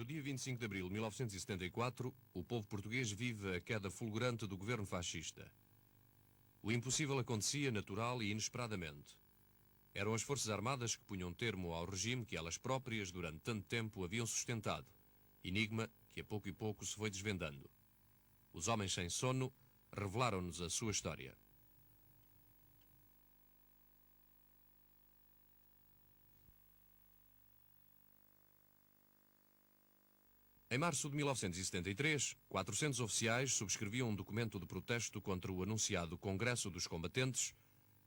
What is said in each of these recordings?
No dia 25 de abril de 1974, o povo português vive a queda fulgurante do governo fascista. O impossível acontecia natural e inesperadamente. Eram as Forças Armadas que punham termo ao regime que elas próprias durante tanto tempo haviam sustentado, enigma que a pouco e pouco se foi desvendando. Os homens sem sono revelaram-nos a sua história. Em março de 1973, 400 oficiais subscreviam um documento de protesto contra o anunciado Congresso dos Combatentes,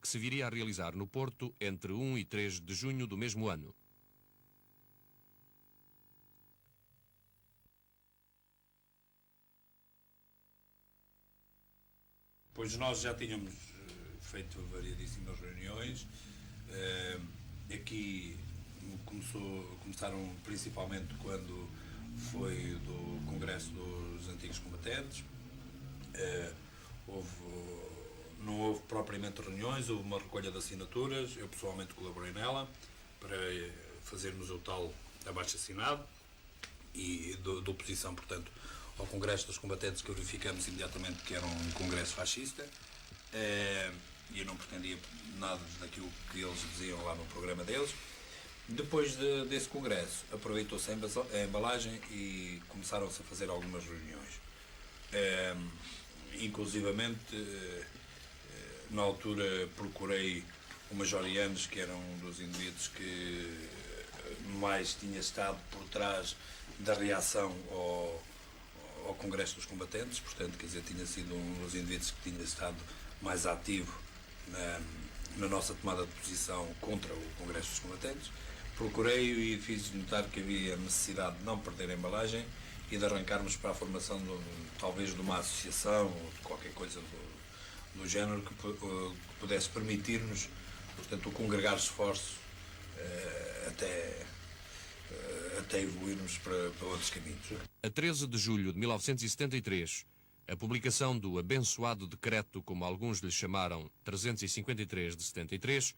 que se viria a realizar no Porto entre 1 e 3 de junho do mesmo ano. Pois nós já tínhamos feito variedíssimas reuniões. Aqui começaram principalmente quando foi do Congresso dos Antigos Combatentes. Não houve propriamente reuniões, houve uma recolha de assinaturas. Eu pessoalmente colaborei nela para fazermos o tal abaixo-assinado e de oposição, portanto, ao Congresso dos Combatentes, que verificamos imediatamente que era um congresso fascista. E eu não pretendia nada daquilo que eles diziam lá no programa deles. Depois desse congresso, aproveitou-se a embalagem e começaram-se a fazer algumas reuniões. Inclusivamente, na altura procurei o Major Yanes, que era um dos indivíduos que mais tinha estado por trás da reação ao Congresso dos Combatentes, portanto, quer dizer, tinha sido um dos indivíduos que tinha estado mais ativo na nossa tomada de posição contra o Congresso dos Combatentes. Procurei-o e fiz notar que havia necessidade de não perder a embalagem e de arrancarmos para a formação talvez de uma associação ou de qualquer coisa do género que pudesse permitir-nos, portanto, o congregar esforços até evoluirmos para outros caminhos. A 13 de julho de 1973, a publicação do abençoado decreto, como alguns lhe chamaram, 353 de 73,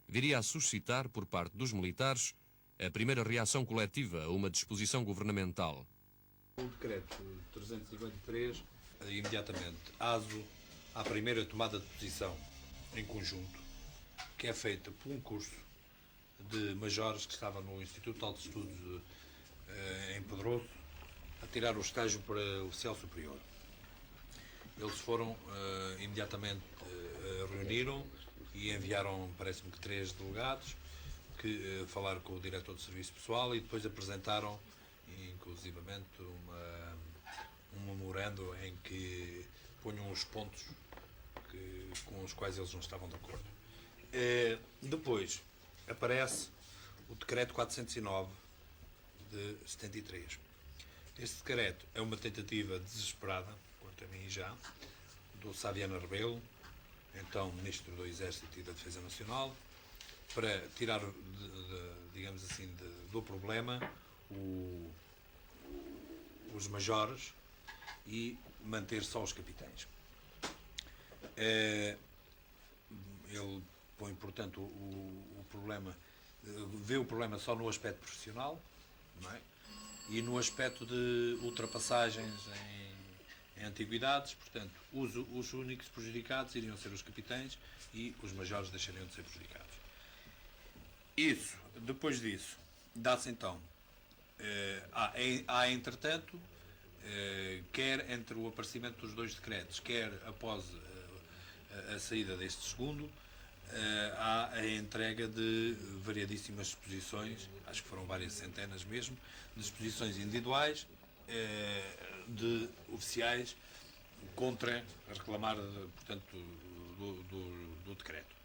viria a suscitar, por parte dos militares, a primeira reação coletiva a uma disposição governamental. O decreto 353, imediatamente, aso à primeira tomada de posição em conjunto, que é feita por um curso de majores que estava no Instituto de Altos Estudos em Pedroso, a tirar o estágio para oficial superior. Eles foram imediatamente reuniram e enviaram, parece-me que 3 delegados que falaram com o diretor do Serviço Pessoal e depois apresentaram inclusivamente um memorando em que punham os pontos com os quais eles não estavam de acordo. Depois aparece o decreto 409 de 73. Este decreto é uma tentativa desesperada, quanto a mim já, do Saviano Rebelo, então Ministro do Exército e da Defesa Nacional, para tirar, digamos assim, do problema os majores e manter só os capitães. Ele põe, portanto, o problema, vê o problema só no aspecto profissional, não é? E no aspecto de ultrapassagens em antiguidades, portanto, os únicos prejudicados iriam ser os capitães e os majores deixariam de ser prejudicados. Depois disso, dá-se então, há entretanto, quer entre o aparecimento dos 2 decretos, quer após a saída deste segundo, há a entrega de variadíssimas exposições, acho que foram várias centenas mesmo, de exposições individuais de oficiais contra a reclamar, portanto, do decreto.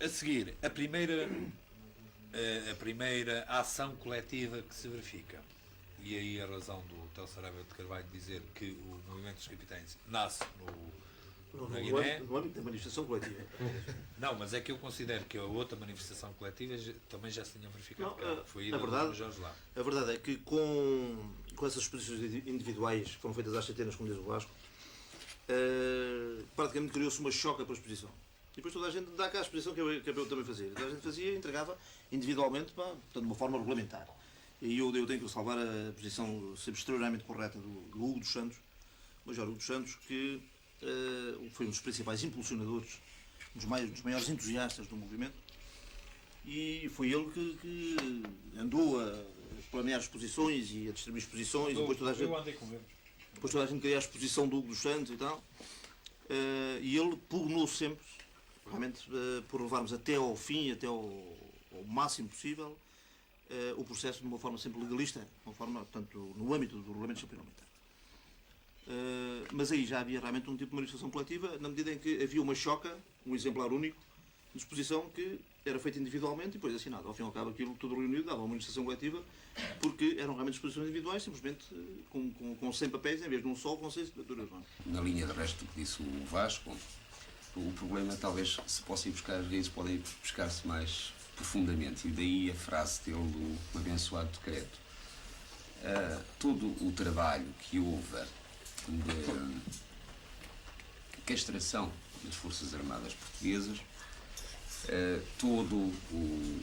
A seguir, a primeira ação coletiva que se verifica, e aí a razão do Telmo Saraiva de Carvalho dizer que o movimento dos capitães nasce na Guiné. No âmbito da manifestação coletiva. Não, mas é que eu considero que a outra manifestação coletiva também já se tinha verificado. Não, foi a verdade, lá. A verdade é que com essas exposições individuais que foram feitas às centenas, como diz o Vasco, praticamente criou-se uma choca para a exposição. E depois toda a gente dá cá a exposição que eu também fazia. Toda a gente fazia e entregava individualmente, portanto, de uma forma regulamentar. E eu tenho que salvar a posição sempre extremamente correta do Hugo dos Santos, o Major Hugo dos Santos, que foi um dos principais impulsionadores, um dos maiores entusiastas do movimento, e foi ele que andou a planear exposições e a distribuir exposições, e depois toda a gente, depois toda a gente queria a exposição do Hugo dos Santos e tal, e ele pugnou sempre, realmente, por levarmos até ao fim, até ao máximo possível, o processo de uma forma sempre legalista, uma forma, portanto, no âmbito do regulamento disciplinar militar. Mas aí já havia realmente um tipo de manifestação coletiva, na medida em que havia uma choca, um exemplar único, de exposição que era feita individualmente e depois assinado. Ao fim e ao cabo, aquilo tudo reunido dava uma manifestação coletiva, porque eram realmente exposições individuais, simplesmente com 100 papéis, em vez de um só, com 100 assinaturas. Na linha de resto do que disse o Vasco, o problema talvez se possa ir buscar, às vezes podem ir buscar-se mais profundamente, e daí a frase dele do abençoado decreto. Todo o trabalho que houve de castração das Forças Armadas Portuguesas, todo o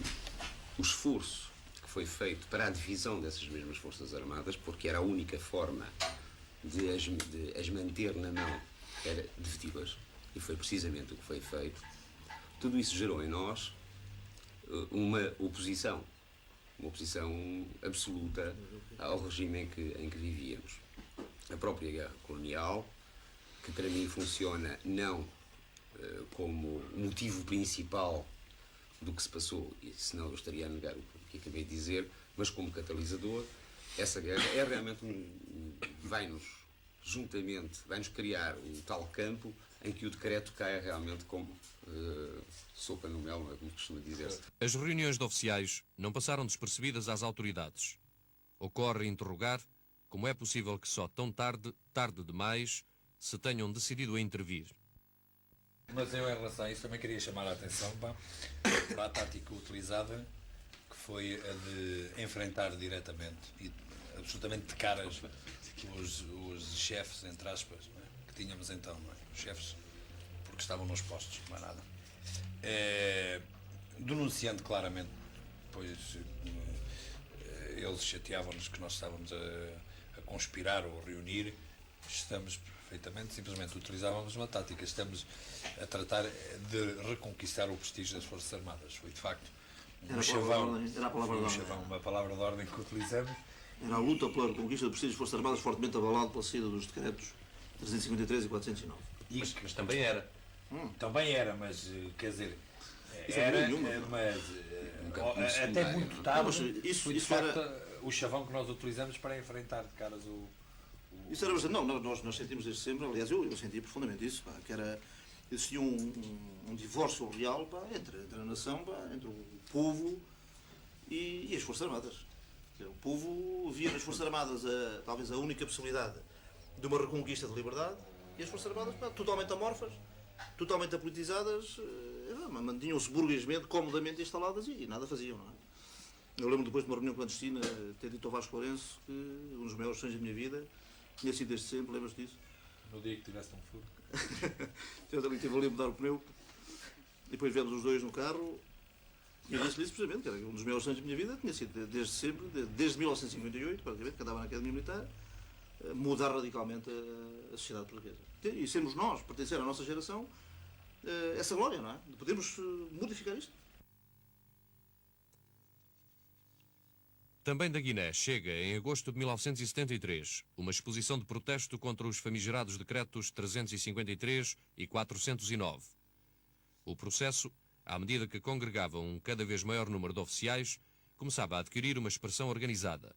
esforço que foi feito para a divisão dessas mesmas Forças Armadas, porque era a única forma de as manter na mão, era dividi-las, e foi precisamente o que foi feito. Tudo isso gerou em nós uma oposição absoluta ao regime em que vivíamos. A própria guerra colonial, que para mim funciona não como motivo principal do que se passou, e senão eu estaria a negar o que acabei de dizer, mas como catalisador, essa guerra é realmente vai-nos criar o tal campo em que o decreto cai realmente como sopa no mel, não é como costuma dizer-se. As reuniões de oficiais não passaram despercebidas às autoridades. Ocorre interrogar como é possível que só tão tarde demais, se tenham decidido a intervir. Mas eu, em relação a isso, também queria chamar a atenção para a tática utilizada, que foi a de enfrentar diretamente e absolutamente de caras os chefes, entre aspas, não é? Que tínhamos então, não é? Os chefes, porque estavam nos postos, não é nada. Denunciando claramente, pois eles chateavam-nos que nós estávamos a conspirar ou a reunir. Estamos perfeitamente, simplesmente utilizávamos uma tática. Estamos a tratar de reconquistar o prestígio das Forças Armadas. Foi de facto uma palavra de ordem que utilizamos. Era a luta pela reconquista do prestígio das Forças Armadas, fortemente abalado pela saída dos decretos 353 e 409. Mas também era. Também era, mas quer dizer, Isso era, nenhuma. mas até muito tarde. Mas foi de facto o chavão que nós utilizamos para enfrentar de caras Isso era bastante. Não, nós sentimos desde sempre, aliás, eu sentia profundamente isso, pá, que existia um divórcio real, pá, entre a nação, pá, entre o povo e as Forças Armadas. O povo via nas Forças Armadas talvez a única possibilidade de uma reconquista de liberdade, e as Forças Armadas, pá, totalmente amorfas, totalmente apolitizadas, mantinham-se burguesmente, comodamente instaladas e nada faziam, não é? Eu lembro depois de uma reunião clandestina ter dito ao Vasco Lourenço que um dos maiores sonhos da minha vida tinha sido desde sempre, lembras-te disso? No dia que tivesse um furo. Eu também estive ali a mudar o pneu, e depois viemos os dois no carro, e eu disse-lhe isso precisamente, que era um dos maiores sonhos da minha vida, tinha sido desde sempre, desde 1958, praticamente, que andava na Academia Militar, mudar radicalmente a sociedade portuguesa. E sermos nós, pertencer à nossa geração, essa glória, não é? De podermos modificar isto. Também da Guiné chega, em agosto de 1973, uma exposição de protesto contra os famigerados decretos 353 e 409. O processo, à medida que congregava um cada vez maior número de oficiais, começava a adquirir uma expressão organizada.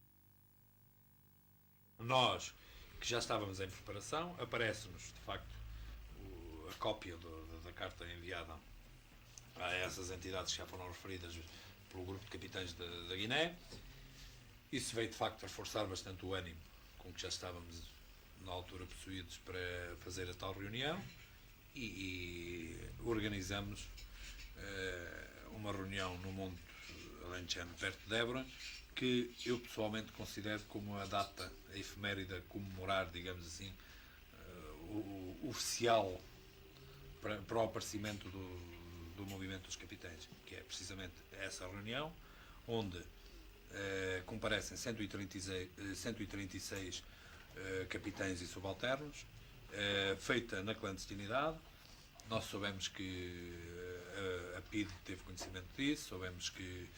Nós, que já estávamos em preparação, aparece-nos, de facto, a cópia da carta enviada a essas entidades que já foram referidas pelo grupo de capitães da Guiné. Isso veio, de facto, a reforçar bastante o ânimo com que já estávamos, na altura, possuídos para fazer a tal reunião e organizamos uma reunião no Monte Alentejano, perto de Évora, que eu pessoalmente considero como a data, a efeméride a comemorar, digamos assim, o oficial para o aparecimento do movimento dos capitães, que é precisamente essa reunião, onde comparecem 136 capitães e subalternos, feita na clandestinidade. Nós soubemos que a PIDE teve conhecimento disso, soubemos que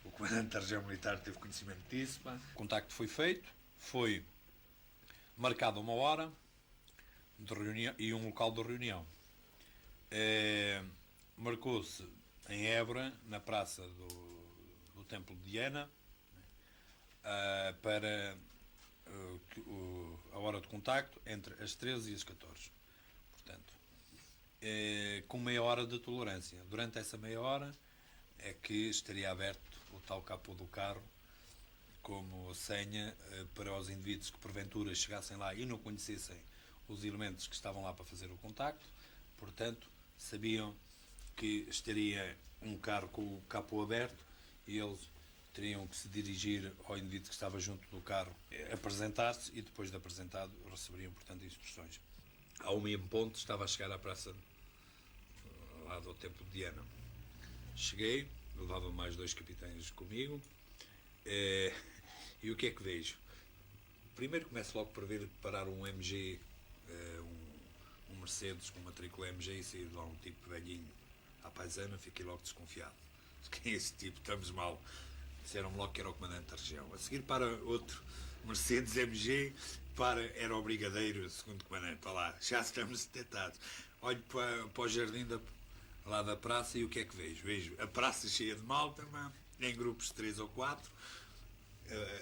o comandante da região militar teve conhecimento disso. O contacto foi feito, foi marcada uma hora de reunião e um local de reunião. Marcou-se em Évora, na praça do Templo de Diana, para a hora de contacto entre as 13 e as 14. Portanto, com meia hora de tolerância. Durante essa meia hora é que estaria aberto o tal capô do carro como senha para os indivíduos que porventura chegassem lá e não conhecessem os elementos que estavam lá para fazer o contacto. Portanto, sabiam que estaria um carro com o capô aberto e eles teriam que se dirigir ao indivíduo que estava junto do carro, apresentar-se e depois de apresentado receberiam, portanto, instruções. Ao mesmo ponto estava a chegar à praça lá do Templo de Diana. Cheguei, levava mais 2 capitães comigo, e o que é que vejo? Primeiro começo logo por ver parar um MG, um Mercedes com matrícula MG, e sair de lá um tipo velhinho à paisana. Fiquei logo desconfiado. Quem é esse tipo? Estamos mal. Disseram-me logo que era o comandante da região. A seguir para outro Mercedes MG, era o brigadeiro, segundo comandante. Olha lá, já estamos detectados. Olho para o jardim lá da praça e o que é que vejo? Vejo a praça cheia de malta, em grupos de 3 ou 4,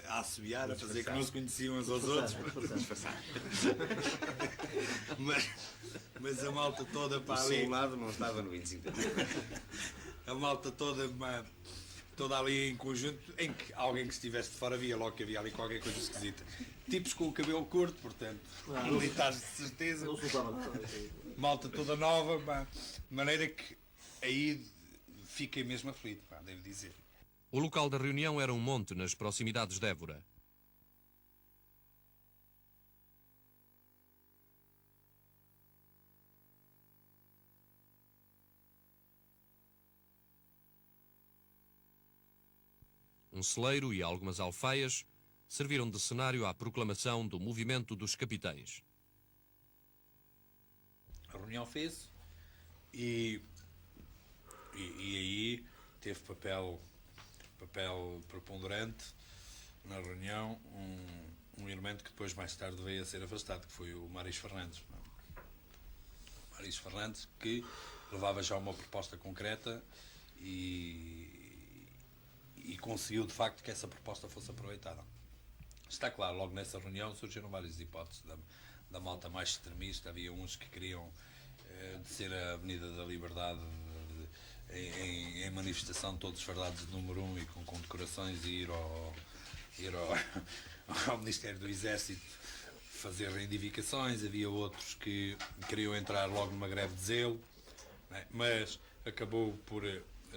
a assobiar, a fazer que não se conheciam uns aos outros. Mas a malta toda para ali. O seu lado não estava no 25 de abril. A malta toda ali em conjunto, em que alguém que estivesse de fora via logo que havia ali qualquer coisa esquisita. Tipos com o cabelo curto, portanto, militares de certeza. Não soltava nada. Malta toda nova, de maneira que aí fiquei mesmo aflito, devo dizer. O local da reunião era um monte nas proximidades de Évora. Um celeiro e algumas alfaias serviram de cenário à proclamação do movimento dos capitães. A reunião fez e aí teve papel preponderante na reunião um elemento que depois mais tarde veio a ser afastado, que foi o Maris Fernandes. Maris Fernandes, que levava já uma proposta concreta e conseguiu de facto que essa proposta fosse aproveitada. Está claro, logo nessa reunião surgiram várias hipóteses da malta mais extremista. Havia uns que queriam descer a Avenida da Liberdade em manifestação, todos fardados de número 1 e com condecorações, e ir ao Ministério do Exército fazer reivindicações. Havia outros que queriam entrar logo numa greve de zelo, mas acabou por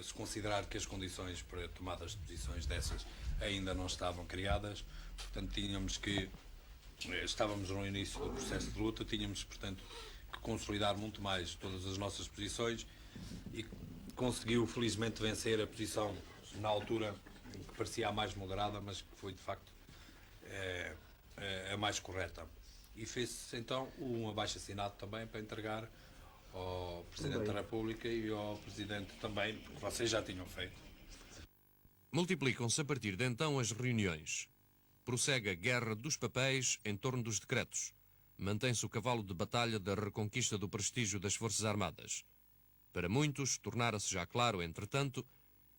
se considerar que as condições para tomadas de posições dessas ainda não estavam criadas. Portanto, estávamos no início do processo de luta, tínhamos, portanto, que consolidar muito mais todas as nossas posições, e conseguiu felizmente vencer a posição na altura que parecia a mais moderada, mas que foi de facto a mais correta. E fez-se então um abaixo-assinado também para entregar ao Presidente da República e ao Presidente também, porque vocês já tinham feito. Multiplicam-se a partir de então as reuniões. Prossegue a guerra dos papéis em torno dos decretos. Mantém-se o cavalo de batalha da reconquista do prestígio das Forças Armadas. Para muitos, tornara-se já claro, entretanto,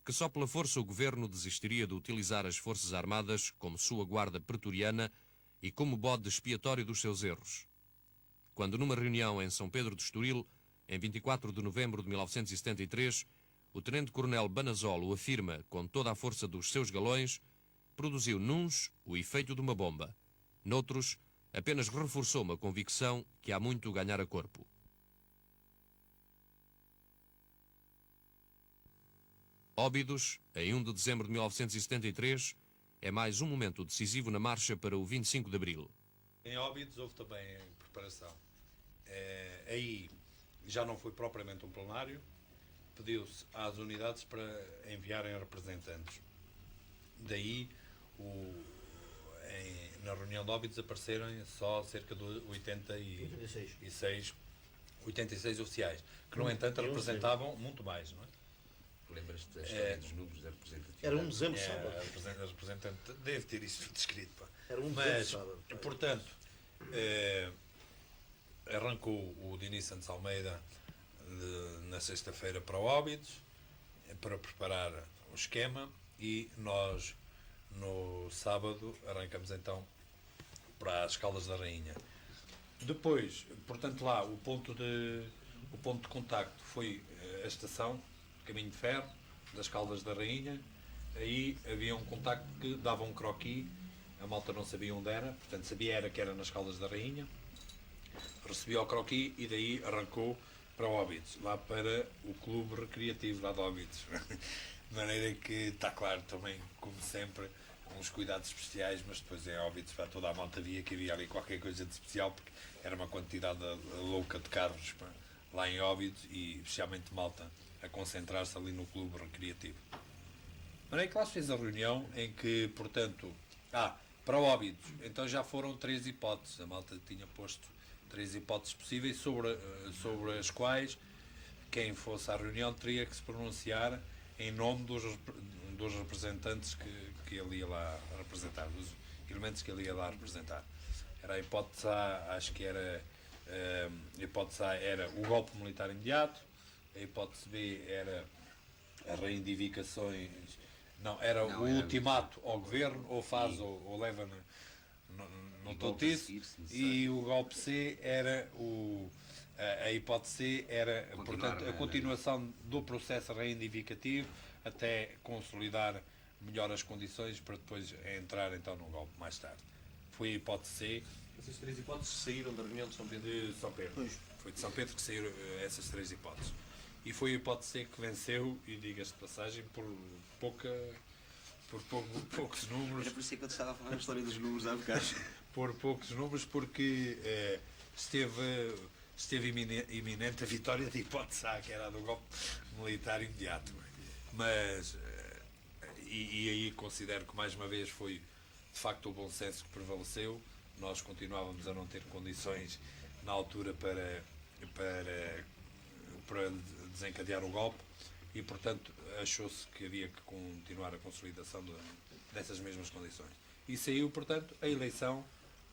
que só pela força o governo desistiria de utilizar as Forças Armadas como sua guarda pretoriana e como bode expiatório dos seus erros. Quando numa reunião em São Pedro de Estoril, em 24 de novembro de 1973, o tenente-coronel Banazolo afirma com toda a força dos seus galões, produziu nuns o efeito de uma bomba. Noutros, apenas reforçou uma convicção que há muito ganhar a corpo. Óbidos, em 1 de dezembro de 1973, é mais um momento decisivo na marcha para o 25 de abril. Em Óbidos houve também preparação. Aí já não foi propriamente um plenário, pediu-se às unidades para enviarem representantes. Daí, na reunião de Óbidos apareceram só cerca de 86 oficiais, que no entanto representavam muito mais, não é? Lembras-te da história dos números da representatividade? Era 1 de dezembro, A sábado. representante deve ter isso tudo escrito. Pá. Era 1 de Mas, dezembro, sábado. portanto, arrancou o Diniz Santos Almeida na sexta-feira para Óbidos para preparar o esquema e nós no sábado arrancamos então para as Caldas da Rainha. Depois, portanto, lá o ponto de contacto foi a estação Caminho de Ferro das Caldas da Rainha. Aí havia um contacto que dava um croquis, a malta não sabia onde era, portanto sabia que era nas Caldas da Rainha, recebia o croquis e daí arrancou para Óbidos, lá para o clube recreativo lá de Óbidos. De maneira que está claro também, como sempre, com os cuidados especiais, mas depois em Óbidos para toda a malta via que havia ali qualquer coisa de especial, porque era uma quantidade louca de carros lá em Óbidos e especialmente malta a concentrar-se ali no clube recreativo. De maneira que lá se fez a reunião em que, portanto, para Óbidos, então já foram 3 hipóteses, a malta tinha posto 3 hipóteses possíveis sobre as quais quem fosse à reunião teria que se pronunciar em nome dos representantes que ele ia lá representar, dos elementos que ele ia lá representar. Era a hipótese A, acho que era a hipótese A era o golpe militar imediato, a hipótese B era as reivindicações, era o ultimato ao governo, ou faz ou leva, não estou disso, e o golpe C era a hipótese C era, portanto, a continuação do processo reivindicativo até consolidar melhor as condições para depois entrar então no golpe mais tarde. Foi a hipótese C. Essas 3 hipóteses saíram da reunião de São Pedro? De São Pedro. Pois. Foi de São Pedro que saíram essas 3 hipóteses. E foi a hipótese C que venceu, e diga-se de passagem, por poucos números. Era por isso que eu te estava a falar a história dos números há bocado. Por poucos números, porque esteve iminente a vitória da hipótese A, que era a do golpe militar imediato. Mas, e aí considero que mais uma vez foi de facto o bom senso que prevaleceu. Nós continuávamos a não ter condições na altura para desencadear o golpe e, portanto, achou-se que havia que continuar a consolidação dessas mesmas condições. E saiu, portanto, a eleição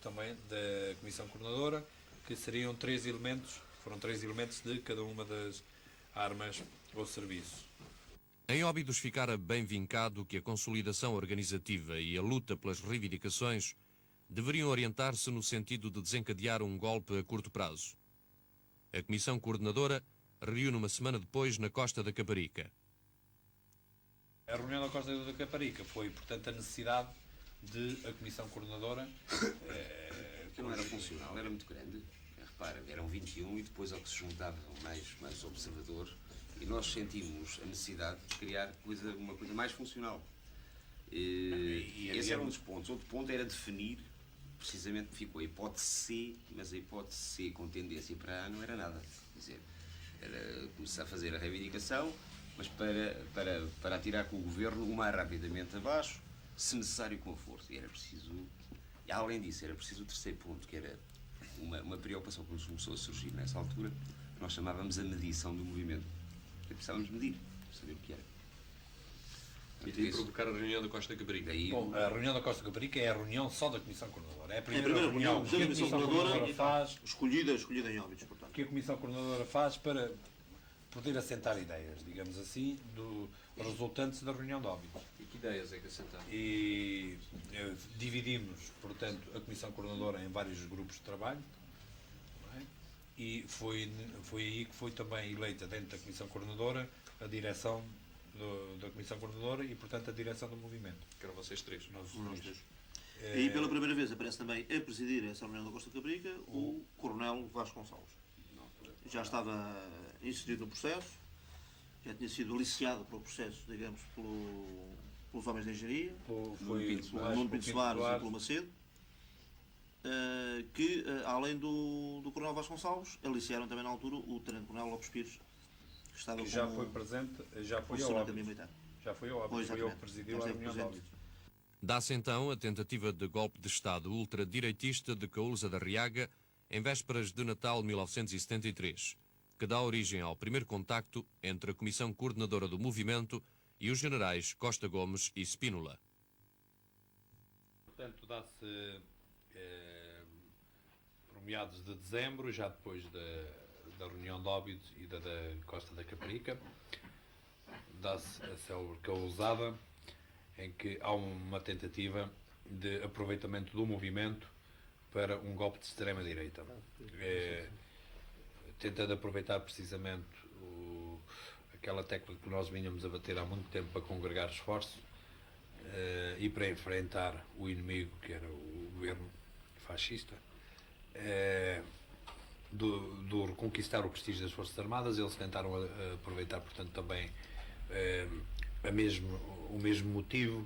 também da Comissão Coordenadora, que seriam 3 elementos, foram 3 elementos de cada uma das armas ou serviço. Em Óbidos ficara bem vincado que a consolidação organizativa e a luta pelas reivindicações deveriam orientar-se no sentido de desencadear um golpe a curto prazo. A Comissão Coordenadora reuniu uma semana depois na Costa da Caparica. A reunião da Costa da Caparica foi, portanto, a necessidade de a Comissão Coordenadora... que não era funcional, era muito grande. Repara, eram 21 e depois ao que se juntavam mais observadores e nós sentimos a necessidade de criar uma coisa mais funcional. Esse era um dos pontos. Outro ponto era definir, precisamente ficou a hipótese C, mas a hipótese C com tendência para A não era nada. Quer dizer, era começar a fazer a reivindicação, mas para atirar com o governo o mais rapidamente abaixo, se necessário com força. E era preciso, e além disso, era preciso o terceiro ponto, que era uma preocupação que nos começou a surgir nessa altura, que nós chamávamos a medição do movimento. Precisávamos medir, saber o que era. E daí provocar a reunião da Costa da Caparica. Bom, a reunião da Costa da Caparica é a reunião só da Comissão Coordenadora. É a É a primeira primeira reunião que da a Comissão Comissão Coordenadora faz, escolhida em Óbidos, portanto. que a Comissão Coordenadora faz para poder assentar ideias, digamos assim, resultantes da reunião de Óbidos. E que ideias é que assentaram? E dividimos, portanto, a Comissão Coordenadora em vários grupos de trabalho, não é? E foi aí que foi também eleita dentro da Comissão Coordenadora a direção da Comissão Coordenadora e, portanto, a direção do movimento. Que eram vocês 3. Nós três. E pela primeira vez aparece também a presidir essa reunião da Costa da Caparica o Coronel Vasconcelos. Já estava inserido no processo, já tinha sido aliciado para o processo, digamos, pelos homens de engenharia, pelo Nuno Pinto Soares e pelo Macedo, que, além do Coronel Vasconcelos, aliciaram também na altura o Tenente-Coronel Lopes Pires, que estava Que já como foi presente, já foi ao funcionário óbito. militar. Já foi ao óbito, Pois, foi eu que exatamente. presidiu a Já reunião de esteve óbito. Dá-se então a tentativa de golpe de Estado ultradireitista de Caúlza da Riaga em vésperas de Natal de 1973, que dá origem ao primeiro contacto entre a Comissão Coordenadora do Movimento e os generais Costa Gomes e Spínola. Portanto, dá-se por meados de dezembro, já depois da reunião de óbito e da Costa da Caparica, dá-se a célebre causada em que há uma tentativa de aproveitamento do movimento para um golpe de extrema-direita. Tentando aproveitar precisamente aquela tecla que nós vinhamos a bater há muito tempo para congregar esforços e para enfrentar o inimigo, que era o governo fascista, do reconquistar o prestígio das Forças Armadas. Eles tentaram aproveitar, portanto, também o mesmo motivo,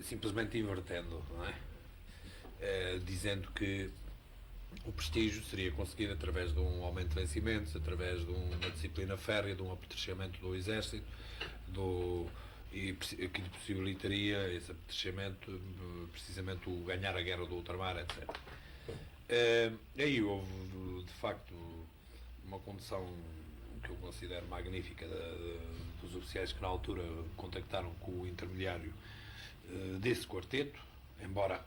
simplesmente invertendo, não é? Dizendo que o prestígio seria conseguido através de um aumento de vencimentos, através de uma disciplina férrea, de um apetrechamento do exército, e que lhe possibilitaria esse apetrechamento, precisamente o ganhar a guerra do ultramar, etc. Aí houve, de facto, uma condução que eu considero magnífica dos oficiais que na altura contactaram com o intermediário desse quarteto, embora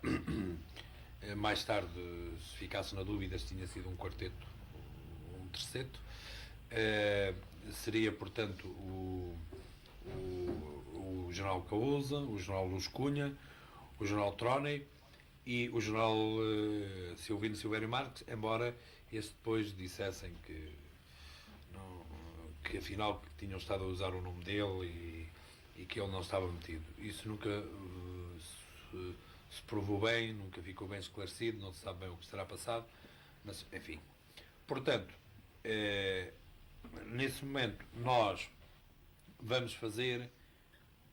mais tarde se ficasse na dúvida se tinha sido um quarteto ou um terceto. Seria, portanto, o general Caúza, o general Luz Cunha, o general Troney e o general Silvino Silvério Marques, embora estes depois dissessem que afinal que tinham estado a usar o nome dele e que ele não estava metido. Isso nunca se provou bem, nunca ficou bem esclarecido, não se sabe bem o que será passado, mas enfim. Portanto, nesse momento nós vamos fazer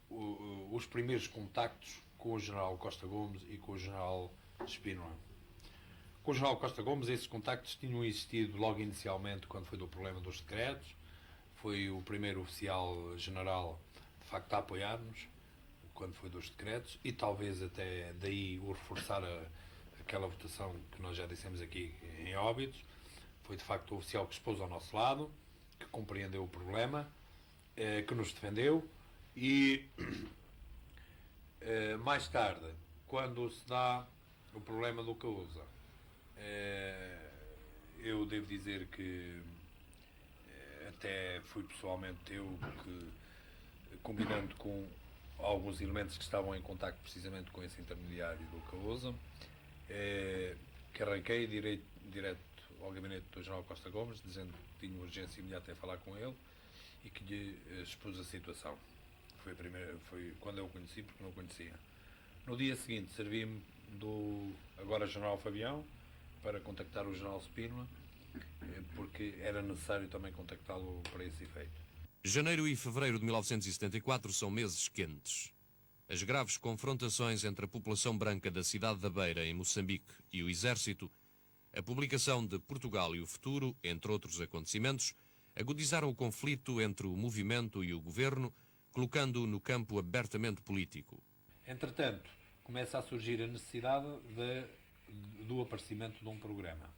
os primeiros contactos com o general Costa Gomes e com o general Spínola. Com o general Costa Gomes, esses contactos tinham existido logo inicialmente, quando foi do problema dos decretos. Foi o primeiro oficial general, de facto, a apoiar-nos, quando foi dos decretos, e talvez até daí o reforçar aquela votação que nós já dissemos aqui em Óbidos. Foi, de facto, o oficial que expôs ao nosso lado, que compreendeu o problema, que nos defendeu, e mais tarde, quando se dá o problema do Caúza, eu devo dizer que até fui pessoalmente eu que, combinando com alguns elementos que estavam em contacto precisamente com esse intermediário do Caúza, que arranquei direto ao gabinete do general Costa Gomes, dizendo que tinha urgência imediata em falar com ele e que lhe expus a situação. Foi quando eu o conheci, porque não o conhecia. No dia seguinte, servi-me do agora general Fabião para contactar o general Spínola, porque era necessário também contactá-lo para esse efeito. Janeiro e fevereiro de 1974 são meses quentes. As graves confrontações entre a população branca da cidade da Beira, em Moçambique, e o exército, a publicação de Portugal e o Futuro, entre outros acontecimentos, agudizaram o conflito entre o movimento e o governo, colocando-o no campo abertamente político. Entretanto, começa a surgir a necessidade do aparecimento de um programa.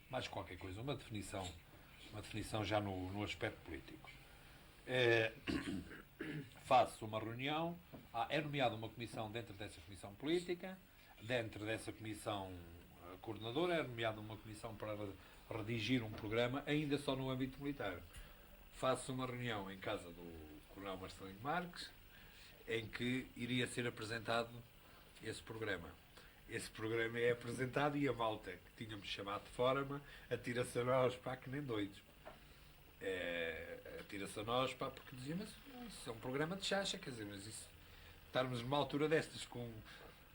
Mais qualquer coisa, uma definição já no aspecto político. Faz-se uma reunião, é nomeada uma comissão dentro dessa comissão política, dentro dessa comissão coordenadora é nomeada uma comissão para redigir um programa, ainda só no âmbito militar. Faz-se uma reunião em casa do coronel Marcelino Marques, em que iria ser apresentado esse programa. Esse programa é apresentado e a malta que tínhamos chamado de forma atira-se a nós, pá, que nem doidos. Atira-se a nós, pá, porque dizia, mas isso é um programa de chacha, quer dizer, mas isso, estarmos numa altura destas com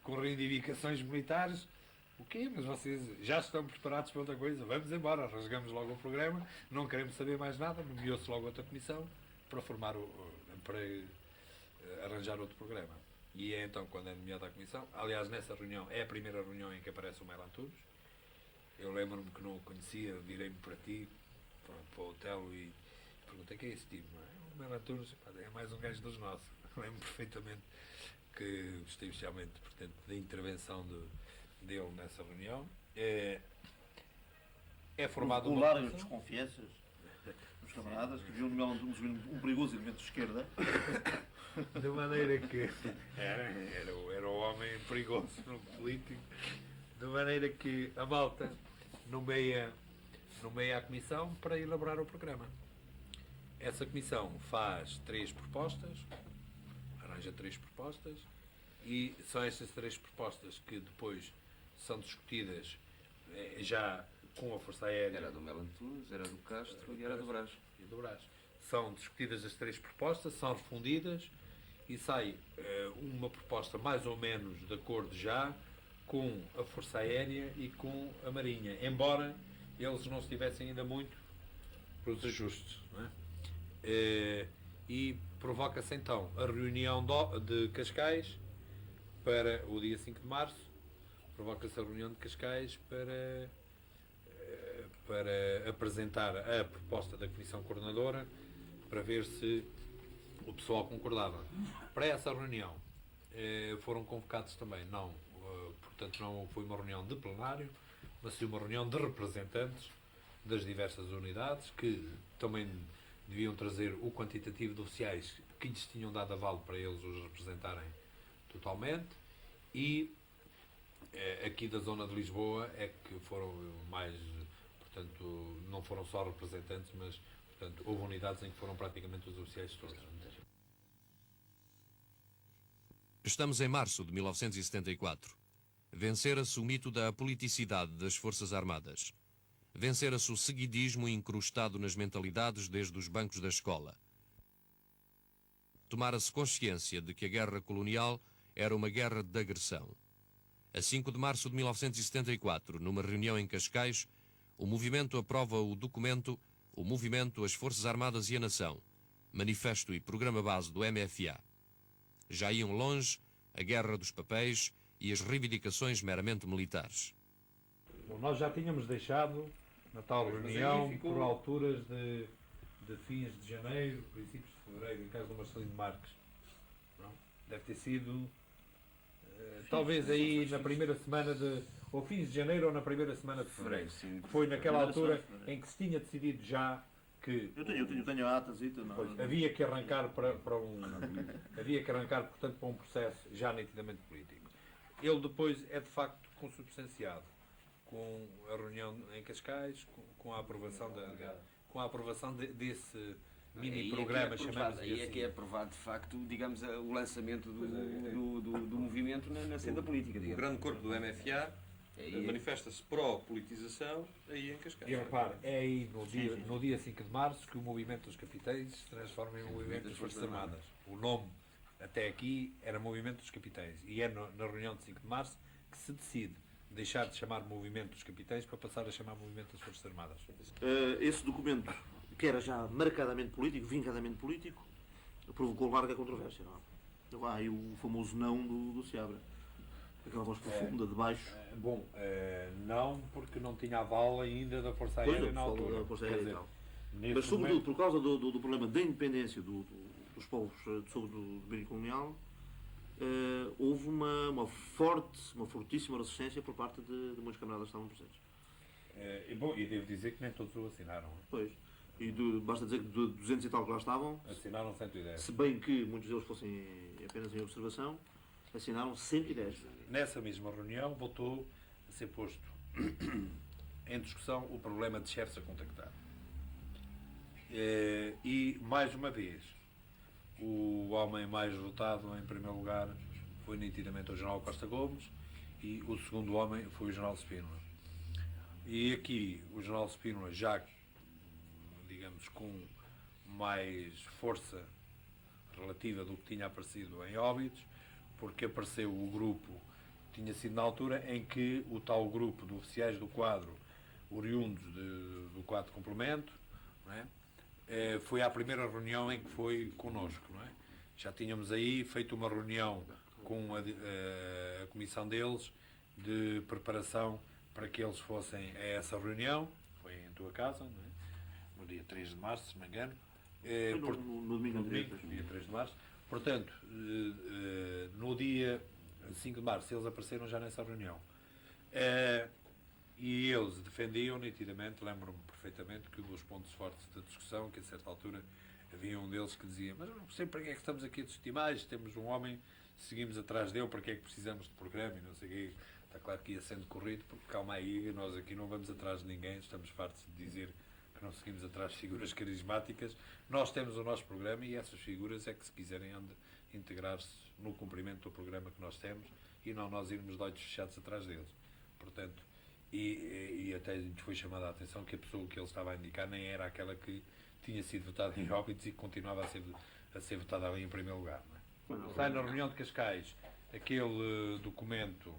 reivindicações militares, o quê? Mas vocês já estão preparados para outra coisa? Vamos embora, rasgamos logo o programa, não queremos saber mais nada, nomeou-se logo outra comissão para para arranjar outro programa. E é então quando é nomeada a comissão. Aliás, nessa reunião, é a primeira reunião em que aparece o Melo Antunes. Eu lembro-me que não o conhecia, virei-me para ti, para o Otelo, e perguntei quem é esse tipo, não é? O Melo Antunes, pá, é mais um gajo dos nossos. Lembro perfeitamente que gostei especialmente, portanto, da intervenção dele nessa reunião. É formado uma Levaram as comissão. desconfianças dos camaradas que viam no Melo Antunes um perigoso elemento de esquerda. De maneira que era um homem perigoso no político, de maneira que a malta nomeia a comissão para elaborar o programa. Essa comissão faz 3 propostas, arranja 3 propostas, e são estas 3 propostas que depois são discutidas já com a Força Aérea. Era do Melo Antunes, era do Castro e era do Brás. E do Brás. São discutidas as 3 propostas, são refundidas e sai uma proposta mais ou menos de acordo já com a Força Aérea e com a Marinha, embora eles não estivessem ainda muito para os ajustes. Não é? E provoca-se então a reunião de Cascais para o dia 5 de março, provoca-se a reunião de Cascais para apresentar a proposta da Comissão Coordenadora para ver se o pessoal concordava. Para essa reunião foram convocados também, portanto não foi uma reunião de plenário, mas sim uma reunião de representantes das diversas unidades que também deviam trazer o quantitativo de oficiais que lhes tinham dado aval para eles os representarem totalmente, e aqui da zona de Lisboa é que foram mais, portanto, não foram só representantes, mas portanto, houve unidades em que foram praticamente os oficiais todos. Estamos em março de 1974. Vencera-se o mito da apoliticidade das Forças Armadas. Vencera-se o seguidismo incrustado nas mentalidades desde os bancos da escola. Tomara-se consciência de que a guerra colonial era uma guerra de agressão. A 5 de março de 1974, numa reunião em Cascais, o movimento aprova o documento O Movimento, as Forças Armadas e a Nação, manifesto e programa base do MFA. Já iam longe a guerra dos papéis e as reivindicações meramente militares. Bom, nós já tínhamos deixado na tal reunião por alturas de fins de janeiro, princípios de fevereiro, em caso do Marcelino Marques. Não? Deve ter sido talvez aí na primeira semana ou fins de janeiro ou na primeira semana de fevereiro. Sim. Que foi naquela altura Primeira semana. em que se tinha decidido já que Eu tenho a atas e pois, havia que arrancar havia que arrancar, portanto, para um processo já nitidamente político. Ele depois é de facto consubstanciado com a reunião em Cascais, com a aprovação desse mini programa, chamamos Aí é que é aprovado, de facto, digamos, o lançamento do movimento na senda política. O Digamos. grande corpo do MFA manifesta-se pró-politização aí em Cascais. E repare, é aí no dia 5 de março que o movimento dos capitães se transforma em um movimento das Forças Armadas. O nome até aqui era Movimento dos Capitães e é na reunião de 5 de março que se decide deixar de chamar Movimento dos Capitães para passar a chamar Movimento das Forças Armadas. Esse documento, que era já marcadamente político, vincadamente político, provocou larga controvérsia. Não? Lá, e o famoso não do Seabra. Aquela voz profunda de baixo. Não, porque não tinha aval ainda da Força Pois, Aérea o na pessoal altura. da Força Quer Aérea e dizer, tal. nesse Mas, sobretudo, momento- por causa do problema da independência dos povos sobre o domínio colonial, houve uma fortíssima resistência por parte de muitos camaradas que estavam presentes. E devo dizer que nem todos o assinaram. Pois. E basta dizer que de 200 e tal que lá estavam, Assinaram 110. se bem que muitos deles fossem apenas em observação, assinaram 110. Nessa mesma reunião voltou a ser posto em discussão o problema de chefes a contactar. E, mais uma vez, o homem mais votado em primeiro lugar foi nitidamente o General Costa Gomes e o segundo homem foi o General Spínola. E aqui o General Spínola já, digamos, com mais força relativa do que tinha aparecido em Óbidos, porque apareceu o grupo, tinha sido na altura em que o tal grupo de oficiais do quadro, oriundos do quadro de complemento, não é? Foi à primeira reunião em que foi connosco. Não é? Já tínhamos aí feito uma reunião com a comissão deles de preparação para que eles fossem a essa reunião, foi em tua casa, não é? No dia 3 de março, se não me engano, Foi no domingo anterior. dia 3 de março. Portanto, no dia 5 de março, eles apareceram já nessa reunião. E eles defendiam nitidamente, lembro-me perfeitamente, que um dos pontos fortes da discussão, que a certa altura havia um deles que dizia: mas não sei para que é que estamos aqui a discutir mais, temos um homem, seguimos atrás dele, para que é que precisamos de programa e não sei o quê. Está claro que ia sendo corrido, porque calma aí, nós aqui não vamos atrás de ninguém, estamos fartos de dizer que não seguimos atrás de figuras carismáticas. Nós temos o nosso programa e essas figuras é que, se quiserem, hão de integrar-se no cumprimento do programa que nós temos e não nós irmos de olhos fechados atrás deles. Portanto, e até lhes foi chamada a atenção que a pessoa que ele estava a indicar nem era aquela que tinha sido votada em Óbidos e que continuava a ser votada ali em primeiro lugar. Não é? Sai na reunião de Cascais aquele documento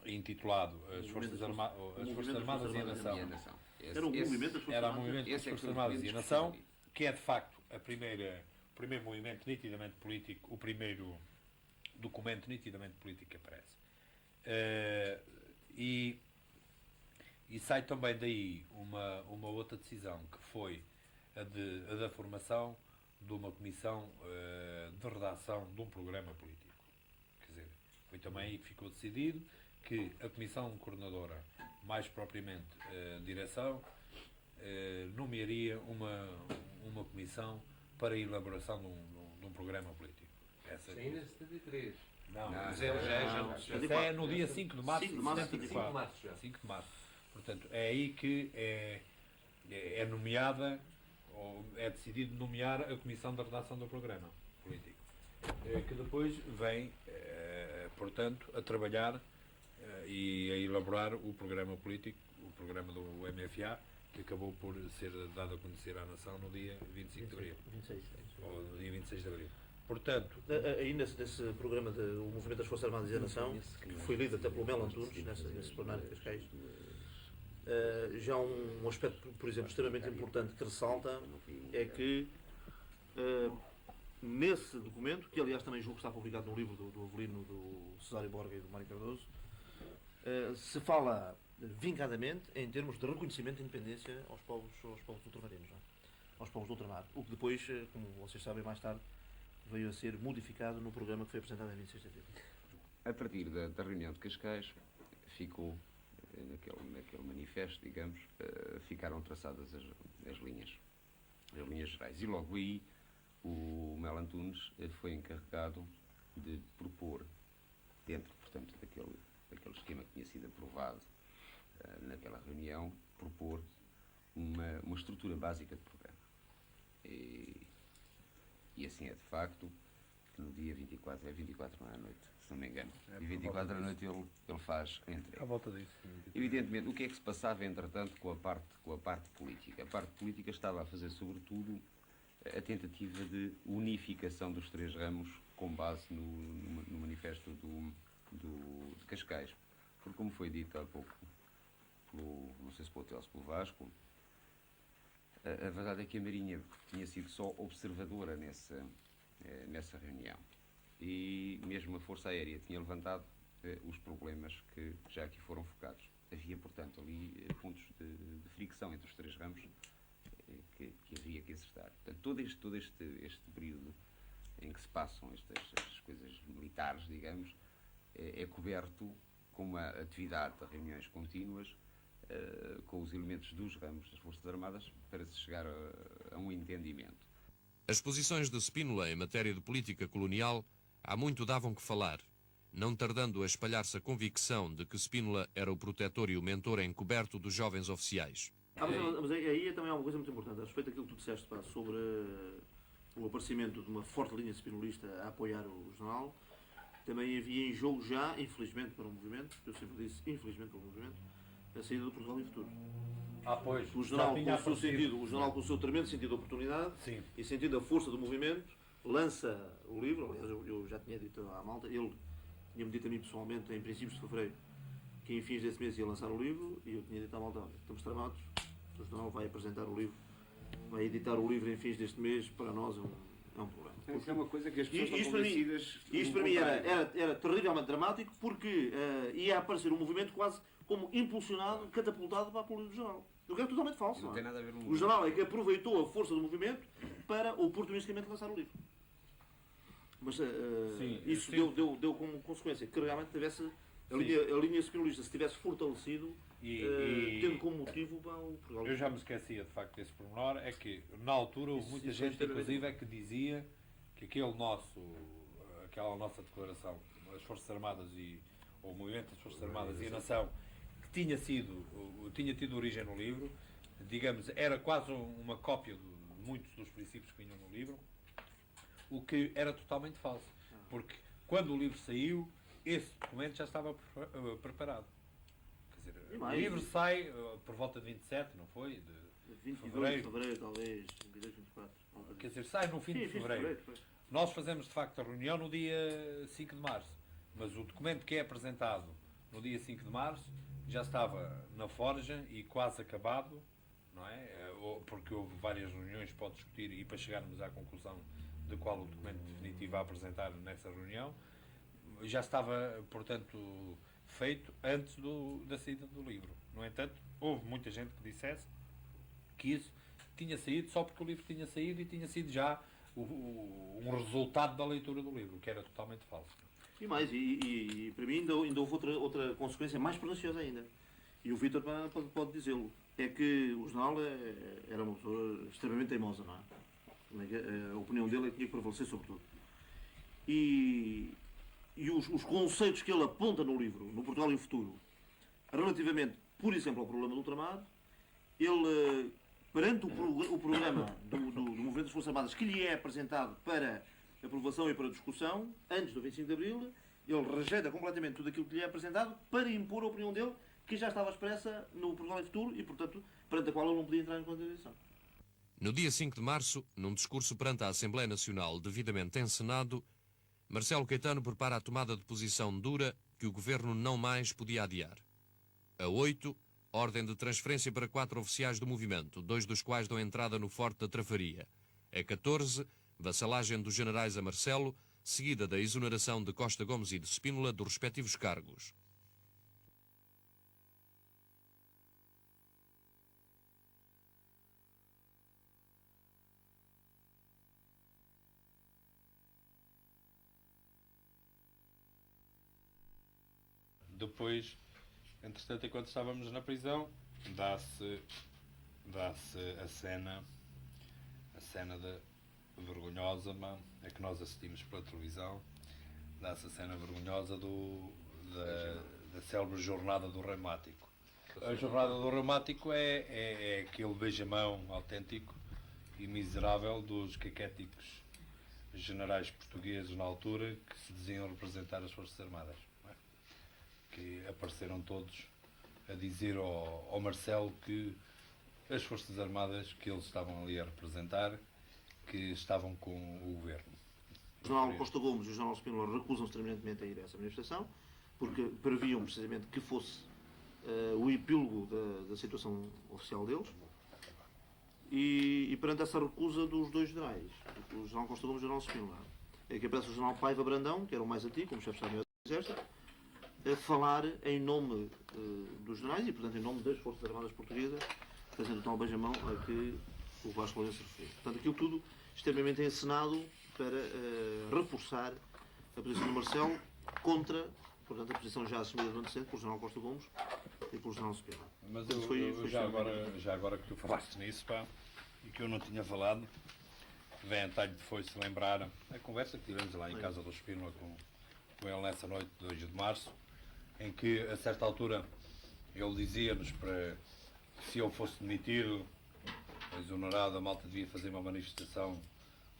intitulado As Forças Armadas e a Nação. Era um movimento das Forças Era o Armadas. movimento das Forças Armadas e a Nação, que é de facto o primeiro movimento nitidamente político, o primeiro documento nitidamente político que aparece. E sai também daí uma outra decisão, que foi a da formação de uma comissão de redação de um programa político. Quer dizer, foi também aí que ficou decidido que a comissão coordenadora, mais propriamente a direção, nomearia uma comissão para a elaboração de um programa político. Ainda em 73. Não, Não. é no dia 5 de março 5 de março, 74. 5 de março já. 5 de março. Portanto, é aí que é nomeada, ou é decidido nomear a comissão de redação do programa político. Que depois vem, portanto, a trabalhar e a elaborar o programa político, o programa do MFA, que acabou por ser dado a conhecer à nação no dia 25 de abril. 26. Ou no dia 26 de abril. Portanto, Aí nesse programa do Movimento das Forças Armadas e da Nação, que foi lido até pelo Melo Antunes, nesse plenário de Cascais, já há um aspecto, por exemplo, extremamente importante que ressalta, é que nesse documento, que aliás também julgo que está publicado no livro do Avelino, do Cesário Borga e do Mário Cardoso, se fala vincadamente em termos de reconhecimento de independência aos povos ultramarinos, não é? Aos povos do ultramar. O que depois, como vocês sabem, mais tarde veio a ser modificado no programa que foi apresentado em 26 de abril. A partir da reunião de Cascais, ficou, naquele manifesto, digamos, ficaram traçadas as linhas gerais. E logo aí o Melo Antunes foi encarregado de propor, dentro, portanto, daquele esquema que tinha sido aprovado naquela reunião, propor uma estrutura básica de programa. E assim é de facto, que no dia 24, é 24 à noite, se não me engano, e 24 à noite ele faz a entrega. à volta disso. Evidentemente, o que é que se passava, entretanto, com a parte política? A parte política estava a fazer, sobretudo, a tentativa de unificação dos três ramos com base no manifesto de Cascais. Porque, como foi dito há pouco, não sei se pelo Telso, pelo Vasco, a verdade é que a Marinha tinha sido só observadora nessa reunião. E mesmo a Força Aérea tinha levantado os problemas que já aqui foram focados. Havia, portanto, ali pontos de fricção entre os três ramos que havia que acertar. Portanto, todo este período em que se passam estas coisas militares, digamos, é coberto com uma atividade de reuniões contínuas com os elementos dos ramos das Forças Armadas para se chegar a um entendimento. As posições de Spínola em matéria de política colonial há muito davam que falar, não tardando a espalhar-se a convicção de que Spínola era o protetor e o mentor encoberto dos jovens oficiais. Mas aí também há uma coisa muito importante, a respeito daquilo que tu disseste sobre o aparecimento de uma forte linha spinolista a apoiar o jornal. Também havia em jogo já, infelizmente para o movimento, eu sempre disse infelizmente para o movimento, a saída do Portugal em Futuro. Pois. O jornal com o seu tremendo sentido de oportunidade. Sim. E sentindo a força do movimento, lança o livro. Aliás, eu já tinha dito à malta, ele tinha-me dito a mim pessoalmente, em princípios de fevereiro, que em fins desse mês ia lançar o livro, e eu tinha dito à malta: olha, estamos tramados, o jornal vai apresentar o livro, vai editar o livro em fins deste mês, para nós é um problema. Isso é uma coisa que as pessoas Isto estão para mim- convencidas. Isto para mim era terrivelmente dramático, porque ia aparecer um movimento quase como impulsionado, catapultado para a política do jornal. O que é totalmente falso. Não Não é? tem nada a ver com O jornal é que aproveitou a força do movimento para oportunisticamente lançar o livro. Mas Sim, isso sim. deu como consequência que realmente tivesse a linha spinolista se tivesse fortalecido, tendo como motivo o Portugal. Eu já me esquecia de facto desse pormenor, é que na altura houve muita isso foi gente, extremamente inclusive, é que dizia que aquela nossa declaração, as Forças Armadas ou o movimento das Forças Armadas e a Nação, que tinha tido origem no livro, digamos, era quase uma cópia de muitos dos princípios que vinham no livro, o que era totalmente falso. Porque quando o livro saiu, esse documento já estava preparado. Quer dizer, E o mais? livro sai por volta de 27, não foi? De 22 de fevereiro, talvez, 22, 24. Quer dizer, sai no fim de fevereiro. Foi. Nós fazemos de facto a reunião no dia 5 de março, mas o documento que é apresentado no dia 5 de março já estava na forja e quase acabado, não é? Porque houve várias reuniões para discutir e para chegarmos à conclusão de qual o documento definitivo a apresentar nessa reunião. Já estava, portanto, feito antes da saída do livro. No entanto, houve muita gente que dissesse que isso tinha saído só porque o livro tinha saído e tinha sido já um resultado da leitura do livro, que era totalmente falso. E mais, e para mim ainda houve outra consequência mais perniciosa ainda. E o Vítor pode dizê-lo. É que o jornal era uma pessoa extremamente teimosa, não é? A opinião dele é que tinha que prevalecer sobre tudo. E os conceitos que ele aponta no livro, no Portugal e o Futuro, relativamente, por exemplo, ao problema do ultramar, ele, perante o programa do Movimento das Forças Armadas que lhe é apresentado para aprovação e para discussão, antes do 25 de Abril, ele rejeita completamente tudo aquilo que lhe é apresentado para impor a opinião dele, que já estava expressa no Portugal e Futuro e, portanto, perante a qual ele não podia entrar em contradição. No dia 5 de março, num discurso perante a Assembleia Nacional devidamente encenado, Marcelo Caetano prepara a tomada de posição dura que o governo não mais podia adiar. A 8, ordem de transferência para 4 oficiais do movimento, 2 dos quais dão entrada no Forte da Trafaria. A 14, vassalagem dos generais a Marcelo, seguida da exoneração de Costa Gomes e de Spínola dos respectivos cargos. Depois, entretanto, enquanto estávamos na prisão, dá-se a cena vergonhosa, a que nós assistimos pela televisão, dá-se a cena vergonhosa da célebre jornada do reumático. A jornada do reumático é aquele beijamão autêntico e miserável dos caquéticos generais portugueses na altura que se diziam representar as Forças Armadas, não é? Que apareceram todos a dizer ao Marcelo que as Forças Armadas que eles estavam ali a representar, que estavam com o governo. O general Costa Gomes e o general Spínola recusam-se terminantemente a ir a essa manifestação, porque previam precisamente que fosse o epílogo da situação oficial deles. E perante essa recusa dos dois generais, o general Costa Gomes e o general Spínola, é que aparece o general Paiva Brandão, que era o mais antigo, como chefe de Estado-Maior do Exército, a falar em nome dos generais e, portanto, em nome das Forças Armadas Portuguesas, fazendo o tal beijamão a que o Vasco Lourenço se referiu. Portanto, aquilo tudo extremamente encenado para reforçar a posição do Marcelo contra, portanto, a posição já assumida do antecedente pelo general Costa Gomes e pelo general Spínola. Mas Foi já agora que tu falaste nisso, pá, e que eu não tinha falado, vem a talho de foi-se lembrar a conversa que tivemos lá em casa do Spínola com ele nessa noite de 2 de março, em que, a certa altura, ele dizia-nos para que se eu fosse demitido, exonerado, a malta devia fazer uma manifestação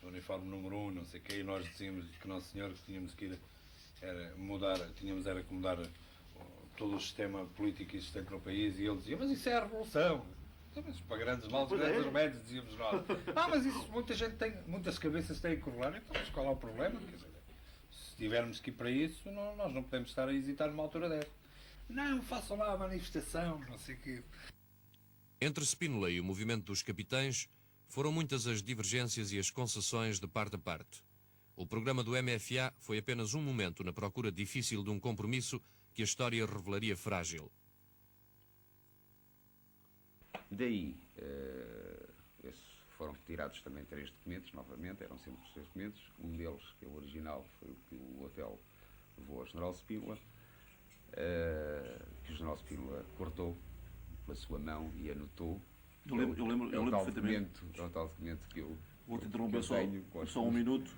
do uniforme número 1, não sei o quê, e nós dizíamos que Nosso Senhor que tínhamos que ir tínhamos que mudar todo o sistema político existente no país, e ele dizia, mas isso é a revolução. Mas para grandes males, grandes remédios, dizíamos nós. Mas isso muitas cabeças têm que corrolar, então mas qual é o problema? Quer dizer, se tivermos que ir para isso, nós não podemos estar a hesitar numa altura dessa. Não, façam lá a manifestação, não sei o quê. Entre Spínola e o movimento dos capitães, foram muitas as divergências e as concessões de parte a parte. O programa do MFA foi apenas um momento na procura difícil de um compromisso que a história revelaria frágil. Daí, esse foram retirados também 3 documentos, novamente, eram sempre os 3 documentos. Um deles, que é o original, foi o que o hotel levou ao General Spínola, que o General Spínola cortou pela sua mão e anotou. Eu lembro perfeitamente. É o tal documento que eu Vou-te interromper tenho, só um minuto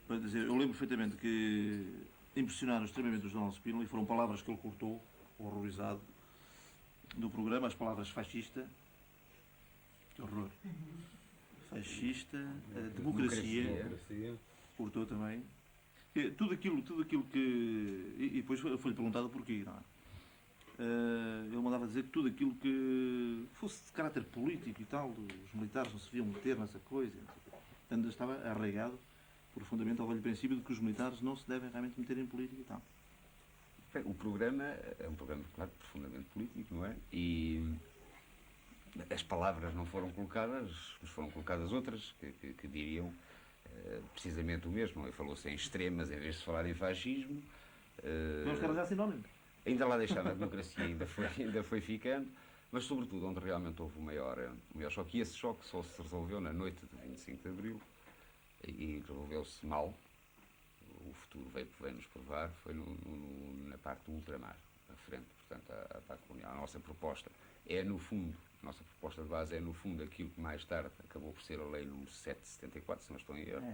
para dizer, eu lembro perfeitamente que impressionaram extremamente o General Spínola e foram palavras que ele cortou, horrorizado, do programa, as palavras fascista, que horror, fascista, democracia, cortou também. Tudo aquilo que... E depois foi-lhe perguntado porquê, não é? Ele mandava dizer que tudo aquilo que fosse de caráter político e tal, os militares não se deviam meter nessa coisa. Portanto, estava arraigado profundamente ao velho princípio de que os militares não se devem realmente meter em política e tal. Bem, o programa é um programa, claro, profundamente político, não é? E as palavras não foram colocadas, mas foram colocadas outras que diriam precisamente o mesmo. Falou-se em extremas em vez de falar em fascismo. Vamos arranjar sinónimos. Ainda lá deixaram a democracia, ainda foi ficando, mas sobretudo onde realmente houve o maior choque. E esse choque só se resolveu na noite de 25 de Abril e resolveu-se mal. O futuro veio-nos provar, foi na parte do ultramar, à frente, portanto, a parte colonial. A nossa proposta é, no fundo, a nossa proposta de base é, no fundo, aquilo que mais tarde acabou por ser a Lei número 774, se não estou em erro.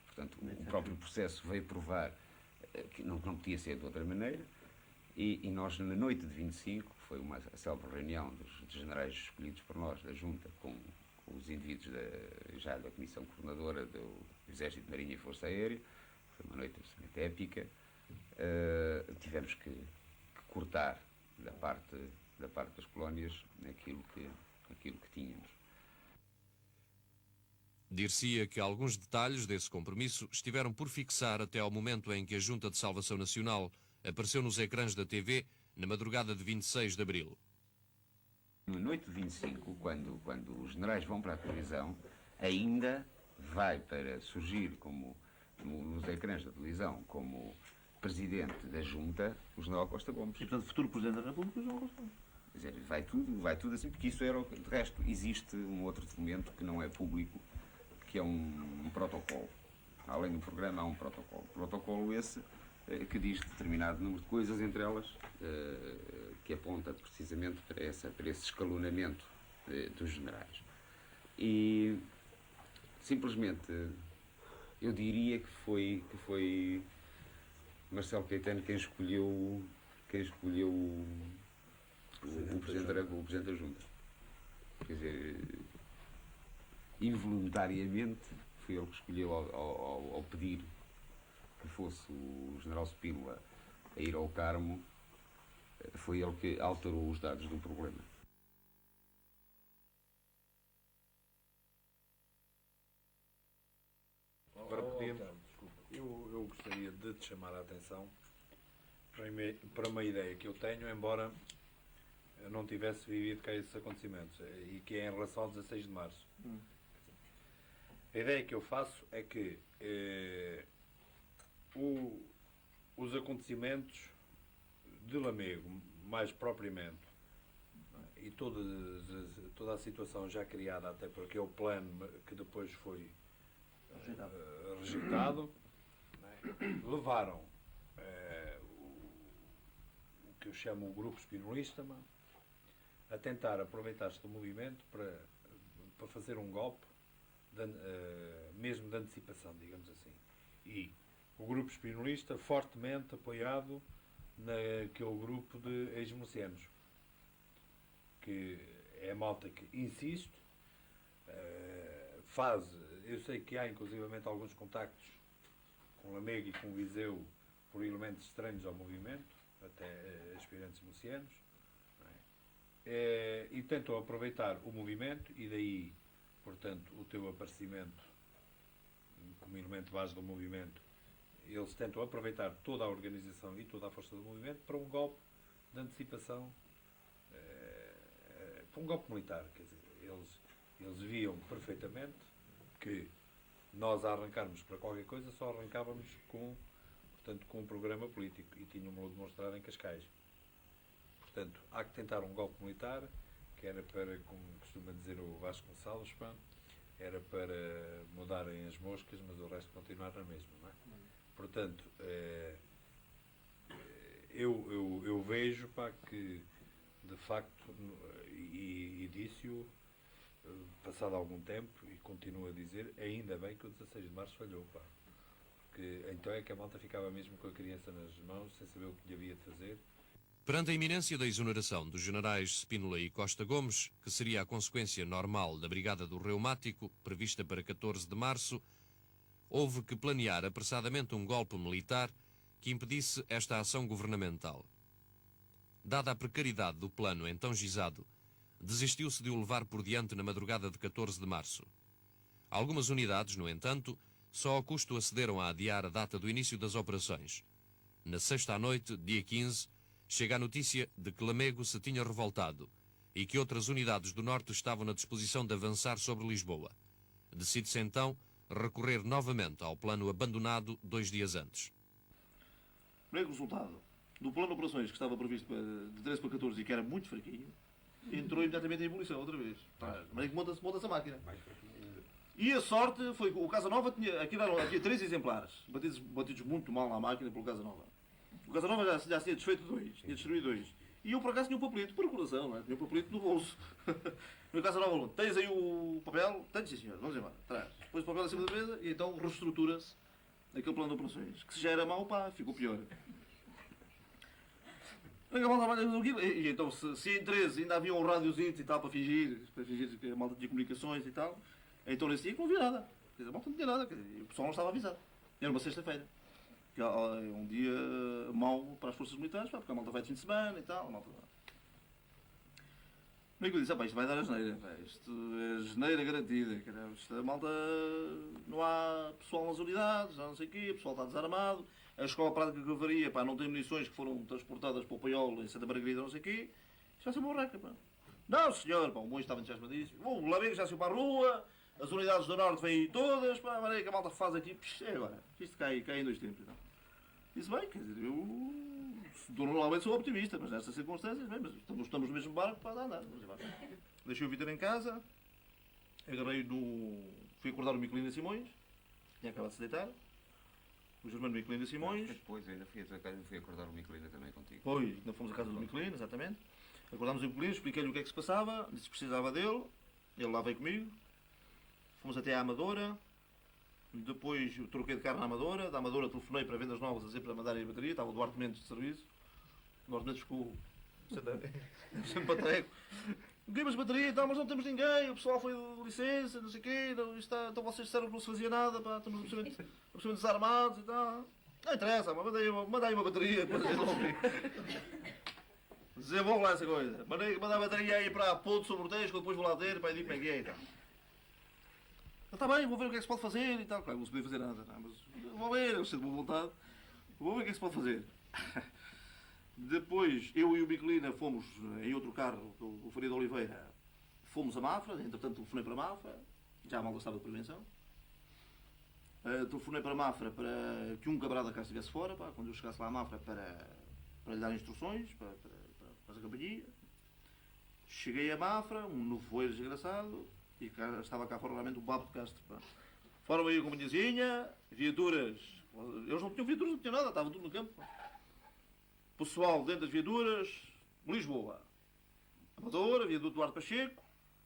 Portanto, o próprio processo veio provar que não podia ser de outra maneira. E nós, na noite de 25, que foi uma célebre reunião dos generais escolhidos por nós, da Junta, com os indivíduos já da Comissão Coordenadora do Exército, Marinha e Força Aérea, foi uma noite absolutamente épica, tivemos que cortar da parte das colónias aquilo que tínhamos. Dir-se-ia que alguns detalhes desse compromisso estiveram por fixar até ao momento em que a Junta de Salvação Nacional apareceu nos ecrãs da TV na madrugada de 26 de Abril. Na noite de 25, quando os generais vão para a televisão, ainda vai para surgir nos ecrãs da televisão como presidente da Junta o general Costa Gomes. E, portanto, futuro Presidente da República, João Costa Gomes. Quer dizer, vai tudo assim, porque isso era o que... De resto, existe um outro documento que não é público, que é um protocolo. Além do programa, há um protocolo. Protocolo esse que diz determinado número de coisas, entre elas que aponta precisamente para esse escalonamento dos generais. E simplesmente eu diria que foi Marcelo Caetano quem escolheu o Presidente da Junta. Quer dizer, involuntariamente foi ele que escolheu ao pedir que fosse o General Spínola a ir ao Carmo, foi ele que alterou os dados do problema. Agora podíamos. Eu gostaria de te chamar a atenção para uma ideia que eu tenho, embora eu não tivesse vivido cá esses acontecimentos, e que é em relação ao 16 de março. A ideia que eu faço é que os acontecimentos de Lamego, mais propriamente, e toda a situação já criada até por aquele plano que depois foi rejeitado, levaram o que eu chamo o grupo espinolista a tentar aproveitar-se do movimento para fazer um golpe mesmo de antecipação, digamos assim. E o grupo espinolista fortemente apoiado naquele grupo de ex-milicianos, que é a malta que insiste, eu sei que há inclusivamente alguns contactos com Lamego e com Viseu por elementos estranhos ao movimento, até aspirantes milicianos, e tentam aproveitar o movimento, e daí, portanto, o teu aparecimento como elemento base do movimento. Eles tentam aproveitar toda a organização e toda a força do movimento para um golpe de antecipação, para um golpe militar. Quer dizer, eles viam perfeitamente que nós, a arrancarmos para qualquer coisa, só arrancávamos com um programa político, e tínhamos-lo demonstrado em Cascais. Portanto, há que tentar um golpe militar, que era para, como costuma dizer o Vasco Gonçalves, era para mudarem as moscas, mas o resto continuar na mesma, não é? Portanto, eu vejo, pá, que de facto, e disse-o passado algum tempo, e continuo a dizer, ainda bem que o 16 de março falhou, pá. Porque então é que a malta ficava mesmo com a criança nas mãos, sem saber o que lhe havia de fazer. Perante a iminência da exoneração dos generais Spínola e Costa Gomes, que seria a consequência normal da Brigada do Reumático, prevista para 14 de março, houve que planear apressadamente um golpe militar que impedisse esta ação governamental. Dada a precariedade do plano então gizado, desistiu-se de o levar por diante na madrugada de 14 de março. Algumas unidades, no entanto, só ao custo acederam a adiar a data do início das operações. Na sexta à noite, dia 15, chega a notícia de que Lamego se tinha revoltado e que outras unidades do norte estavam na disposição de avançar sobre Lisboa. Decide-se então recorrer novamente ao plano abandonado 2 dias antes. Primeiro resultado do plano de operações que estava previsto de 13 para 14 e que era muito fraquinho, entrou imediatamente em ebulição outra vez. Mas monta-se a máquina. E a sorte foi que o Casanova tinha 3 exemplares, batidos muito mal à máquina pelo Casanova. O Casanova já tinha desfeito 2, tinha destruído 2. E eu por acaso tinha um papelito, por coração, não é? Tinha um papelito no bolso. No Casanova, tens aí o papel? Tenho, sim senhor, vamos embora, traz. Depois o papel em cima da mesa e então reestrutura-se aquele plano de operações. Que se já era mau, pá, ficou pior. E então, se em 13 ainda havia um rádiozinho e tal para fingir que a malta tinha comunicações e tal, então nesse dia que não havia nada. Quer dizer, a malta não tinha nada, quer dizer, o pessoal não estava avisado. Era uma sexta-feira. Que é um dia mau para as forças militares, porque a malta vai de fim de semana e tal. A malta... Como é que eu disse? Isto vai dar asneira. Isto é asneira garantida. Isto, a malta... Não há pessoal nas unidades, não sei o quê, o pessoal está desarmado. A Escola Prática de Cavalaria, pá, não tem munições que foram transportadas para o Paiol em Santa Margarida, não sei o quê. Isto vai ser uma barraca, pá. Não, senhor, pá, o monge estava entusiasmadíssimo. O Lamego já saiu para a rua, as unidades do Norte vêm aí todas, pá, olha aí que a malta faz aqui. É agora, isto cai em 2 tempos, não. Disse bem, quer dizer, eu normalmente sou optimista, mas nestas circunstâncias, bem, mas estamos no mesmo barco para andar. Deixei o Vitor em casa, fui acordar o Miquelina Simões, tinha acabado de se deitar, o Germano Miquelina Simões. Depois ainda fui acordar o Miquelina também contigo. Pois, ainda fomos à casa do Miquelina, exatamente. Acordámos o Miquelina, expliquei-lhe o que é que se passava, disse que precisava dele, ele lá veio comigo, fomos até à Amadora. Depois eu troquei de carro na Amadora, da Amadora telefonei para vendas novas a dizer para mandarem a bateria, estava o Duarte Mendes de serviço, o Duarte Mendes ficou sempre patreco. Mas bateria e tal, mas não temos ninguém, o pessoal foi de licença, não sei o quê, então vocês disseram que não se fazia nada, pá, estamos absolutamente desarmados e tal. Não interessa, manda aí uma bateria para desenvolve lá essa coisa. Manda a bateria aí para Ponto sobre o Tejo, que eu depois vou lá ter, para dizer como é que é e tal. Está bem, vou ver o que é que se pode fazer e tal. Claro, não se podia fazer nada, não, mas vou ver, eu sei de boa vontade. Vou ver o que é que se pode fazer. Depois, eu e o Miquelina fomos em outro carro, o Faria de Oliveira, fomos a Mafra, entretanto telefonei para Mafra, já a malta estava de prevenção. Telefonei para Mafra para que um camarada cá estivesse fora, pá, quando eu chegasse lá a Mafra para lhe dar instruções, para a companhia. Cheguei a Mafra, um nevoeiro desgraçado, e estava cá fora realmente o Babo de Castro. Pá. Fora aí a companhiazinha, viaturas. Eles não tinham viaturas, não tinham nada, estava tudo no campo. Pá. Pessoal dentro das viaturas, Lisboa. Amadora, viaduto Duarte Pacheco.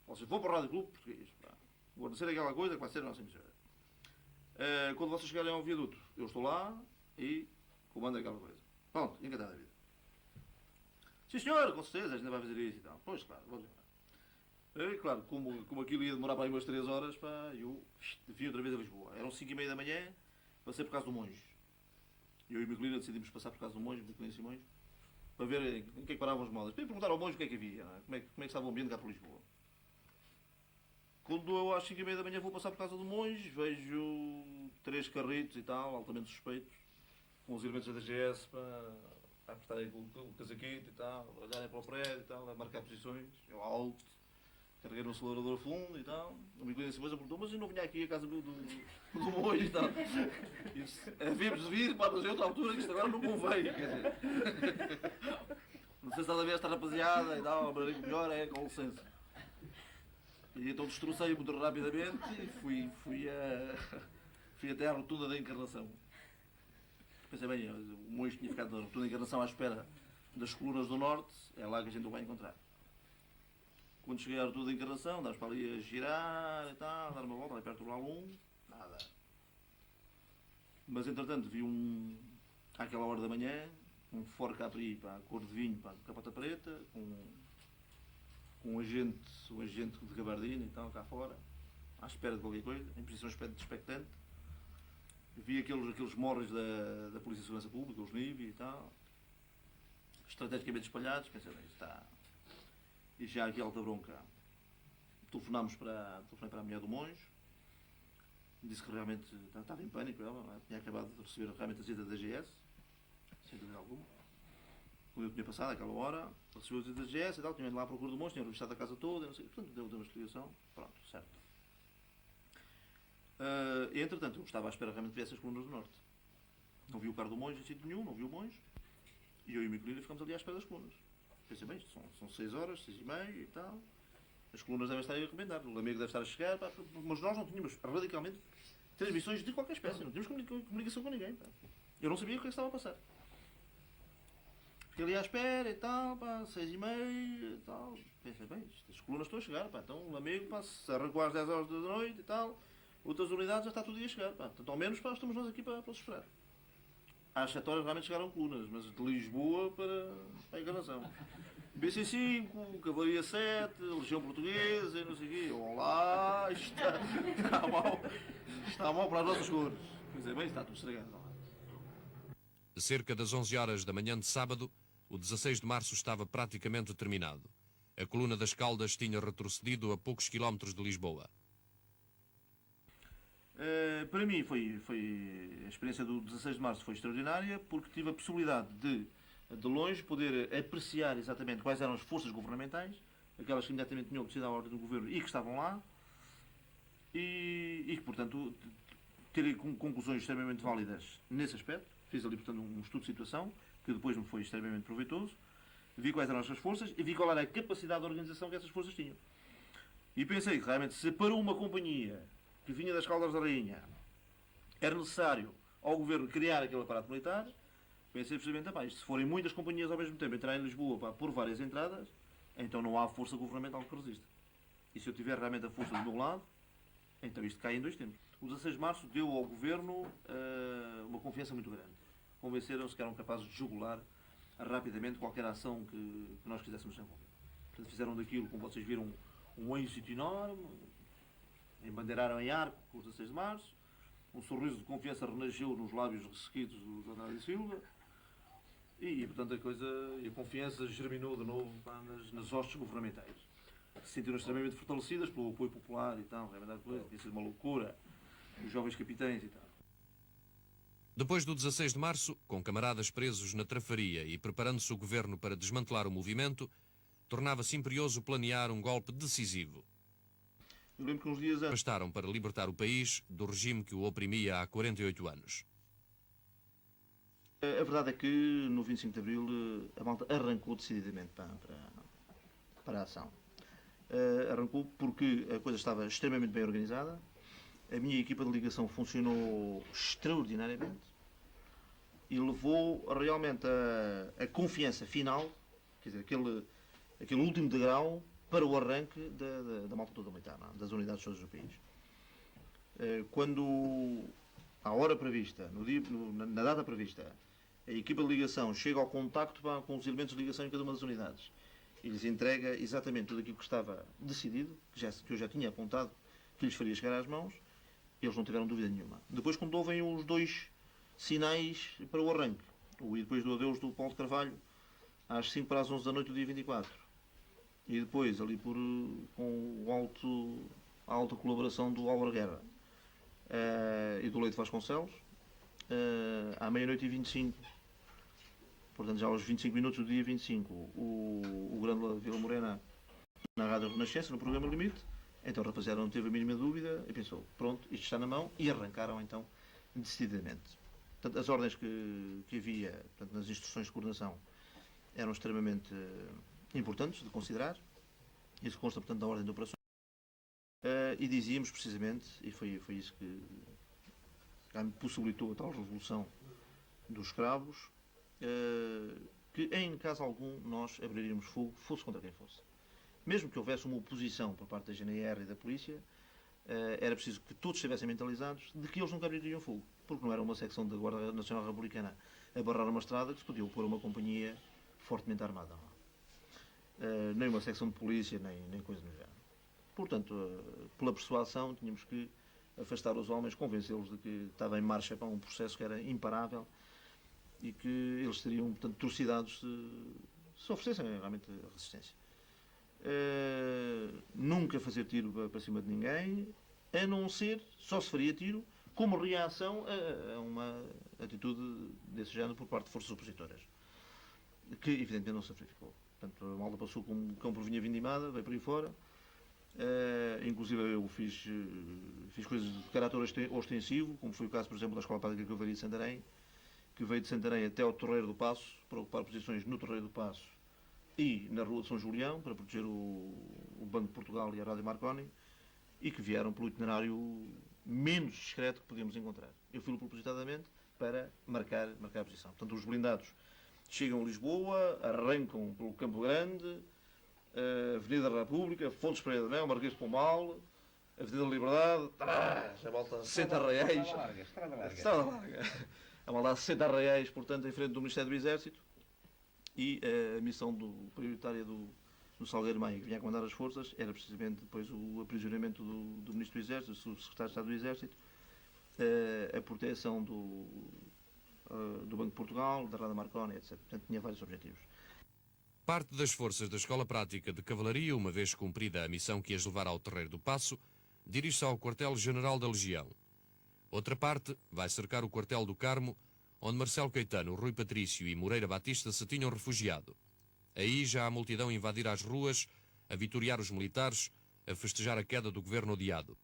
Vocês vão para o Rádio Clube Português. Pá. Vou agradecer aquela coisa que vai ser a nossa emissora. Quando vocês chegarem ao viaduto, eu estou lá e comando aquela coisa. Pronto, encantado a vida. Sim senhor, com certeza, a gente vai fazer isso e tal. Pois claro, vamos embora. Claro, como aquilo ia demorar para aí umas 3 horas, pá, eu vim outra vez a Lisboa. Eram 5h30 da manhã, passei por causa do monge. Eu e o Miquelina decidimos passar por causa do monge, Miquelina Simões, para ver em que é que paravam as modas. Para perguntar ao monge o que é que havia, como é que estava o ambiente cá por Lisboa. Quando eu às 5h30 da manhã vou passar por casa do monge, vejo 3 carritos e tal, altamente suspeitos, com os elementos da DGS, para apertarem com o casaquito e tal, olharem para o prédio e tal, a marcar posições, eu alto. Carreguei no acelerador a fundo e tal. O Miquelina Simões perguntou, mas eu não vinha aqui a casa do monge e tal. E disse, havíamos de vir, pá, mas é outra altura que isto agora não convém. Quer dizer. Não sei se está a ver esta rapaziada e tal, a maneira melhor é com licença. E então destrocei muito rapidamente e fui até à rotunda da Encarnação. Pensei bem, o Moinhos tinha ficado na rotunda da Encarnação à espera das colunas do Norte, é lá que a gente o vai encontrar. Quando cheguei à rotunda da Encarnação, dávamos para ali a girar e tal, dar uma volta, ali perto do Lalum, nada. Mas entretanto vi àquela hora da manhã, um Ford Capri, pá, cor de vinho, pá, com capota preta, com um agente de gabardina e tal, cá fora, à espera de qualquer coisa, em posição expectante. Vi aqueles morros da Polícia de Segurança Pública, os NIB e tal, estrategicamente espalhados, pensei, bem, está. E já aqui alta bronca. Telefonei para a mulher do monge, disse que realmente estava em pânico, ela tinha acabado de receber realmente a visita da GS, sem dúvida alguma. Quando eu tinha passado aquela hora, recebeu a visita da GS e tal, tinha ido lá à procura do monge, tinha revistado a casa toda, não sei, portanto deu uma explicação, pronto, certo. E entretanto, eu estava à espera realmente de ver essas colunas do Norte. Não vi o carro do monge em sítio nenhum, não vi o monge, e eu e o Micolino ficamos ali à espera das colunas. Pensei, bem, são 6 horas, 6 e meia e tal, as colunas devem estar a recomendar, o amigo deve estar a chegar, pá, mas nós não tínhamos radicalmente transmissões de qualquer espécie, não tínhamos comunicação com ninguém. Pá. Eu não sabia o que estava a passar. Fiquei ali à espera e tal, pá, 6 e meia e tal. Pensei, bem, as colunas estão a chegar, pá, então o amigo pá, se arrancou às 10 horas da noite e tal, outras unidades já está tudo a chegar, pá, portanto ao menos pá, estamos nós aqui para os esperar. Às 7 horas realmente chegaram colunas, mas de Lisboa para a Encarnação. BC5, Cavalaria 7, Legião Portuguesa, não sei o quê. Olá, está mal para as nossas cores. Quer dizer, bem, está tudo estragado. Cerca das 11 horas da manhã de sábado, o 16 de março estava praticamente terminado. A coluna das Caldas tinha retrocedido a poucos quilómetros de Lisboa. Para mim a experiência do 16 de março foi extraordinária porque tive a possibilidade de longe poder apreciar exatamente quais eram as forças governamentais, aquelas que imediatamente tinham obedecido à ordem do governo e que estavam lá, e que portanto ter conclusões extremamente válidas nesse aspecto. Fiz ali portanto um estudo de situação que depois me foi extremamente proveitoso, vi quais eram as suas forças e vi qual era a capacidade de organização que essas forças tinham. E pensei que realmente se para uma companhia que vinha das Caldas da Rainha era necessário ao governo criar aquele aparato militar, pensei precisamente, se forem muitas companhias ao mesmo tempo entrar em Lisboa por várias entradas, então não há força governamental que resista. E se eu tiver realmente a força do meu lado, então isto cai em 2 tempos. O 16 de março deu ao governo uma confiança muito grande. Convenceram-se que eram capazes de jugular rapidamente qualquer ação que nós quiséssemos desenvolver. Portanto, fizeram daquilo, como vocês viram, um êxito enorme, embandeiraram em arco com o 16 de março, um sorriso de confiança renasceu nos lábios ressequidos do João Andrade Silva e, portanto, a confiança germinou de novo nas hostes governamentais. Se sentiram extremamente fortalecidas pelo apoio popular e tal, realmente tinha sido uma loucura, os jovens capitães e tal. Depois do 16 de março, com camaradas presos na trafaria e preparando-se o governo para desmantelar o movimento, tornava-se imperioso planear um golpe decisivo. Eu lembro que uns dias antes Bastaram para libertar o país do regime que o oprimia há 48 anos. A verdade é que no 25 de Abril a malta arrancou decididamente para a ação. Arrancou porque a coisa estava extremamente bem organizada, a minha equipa de ligação funcionou extraordinariamente e levou realmente a confiança final, quer dizer, aquele último degrau para o arranque da malta toda militar, das unidades todas do país. Quando, à hora prevista, na data prevista, a equipa de ligação chega ao contacto com os elementos de ligação em cada uma das unidades e lhes entrega exatamente tudo aquilo que estava decidido, que eu já tinha apontado que lhes faria chegar às mãos, eles não tiveram dúvida nenhuma. Depois, quando ouvem os 2 sinais para o arranque, e depois do adeus do Paulo de Carvalho, às 5 para as 11 da noite do dia 24, e depois ali com a alta colaboração do Álvaro Guerra e do Leite Vasconcelos, à meia-noite e 25, portanto já aos 25 minutos do dia 25, o grande Vila Morena na Rádio Renascença, no programa Limite, então a rapaziada não teve a mínima dúvida e pensou, pronto, isto está na mão, e arrancaram então decididamente. Portanto, as ordens que havia, portanto, nas instruções de coordenação eram extremamente importantes de considerar. Isso consta, portanto, da ordem de operações. E dizíamos precisamente, e foi isso que possibilitou a tal revolução dos escravos, que em caso algum nós abriríamos fogo, fosse contra quem fosse. Mesmo que houvesse uma oposição por parte da GNR e da polícia, era preciso que todos estivessem mentalizados de que eles nunca abririam fogo, porque não era uma secção da Guarda Nacional Republicana a barrar uma estrada que se podia opor a uma companhia fortemente armada. Nem uma secção de polícia, nem coisa do género. Portanto, pela persuasão, tínhamos que afastar os homens, convencê-los de que estava em marcha para um processo que era imparável e que eles seriam, portanto, trucidados se oferecessem realmente a resistência. Nunca fazer tiro para cima de ninguém, a não ser, só se faria tiro como reação a uma atitude desse género por parte de forças opositoras, que evidentemente não se verificou. Portanto, a malta passou como cão por vinha vindimada, veio por aí fora. Inclusive eu fiz coisas de caráter ostensivo, como foi o caso, por exemplo, da Escola Prática de Cavalaria de Santarém, que veio de Santarém até ao Torreiro do Paço, para ocupar posições no Torreiro do Paço e na Rua de São Julião, para proteger o Banco de Portugal e a Rádio Marconi, e que vieram pelo itinerário menos discreto que podíamos encontrar. Eu fui propositadamente para marcar a posição. Portanto, os blindados chegam a Lisboa, arrancam pelo Campo Grande, Avenida da República, Fontes Pereira de Mel, Marquês de Pombal, Avenida da Liberdade, a volta 60 reais. Estrada larga. A volta 60 reais, portanto, em frente do Ministério do Exército, e a missão prioritária do Salgueiro Maia, que vinha a comandar as forças, era precisamente depois o aprisionamento do Ministro do Exército, do Secretário de Estado do Exército, a proteção do Banco de Portugal, da Rádio Marconi, etc. Portanto, tinha vários objetivos. Parte das forças da Escola Prática de Cavalaria, uma vez cumprida a missão que as levar ao Terreiro do Paço, dirige-se ao Quartel-General da Legião. Outra parte vai cercar o Quartel do Carmo, onde Marcelo Caetano, Rui Patrício e Moreira Batista se tinham refugiado. Aí já a multidão invadir as ruas, a vitoriar os militares, a festejar a queda do governo odiado.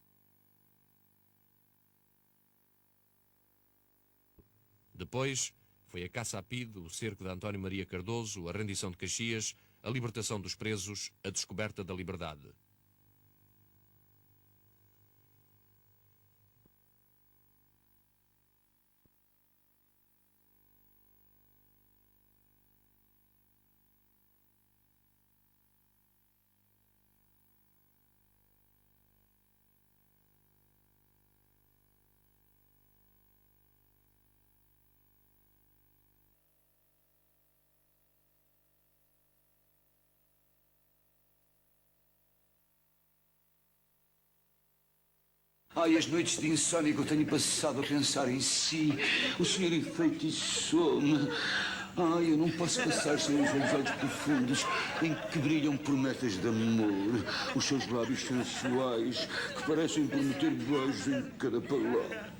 Depois foi a caça a Pido, o cerco de António Maria Cardoso, a rendição de Caxias, a libertação dos presos, a descoberta da liberdade. Ai, as noites de insónia que eu tenho passado a pensar em si. O senhor enfeitiçou-me. Ai, eu não posso passar sem os olhos profundos em que brilham promessas de amor. Os seus lábios sensuais que parecem prometer beijos em cada palavra.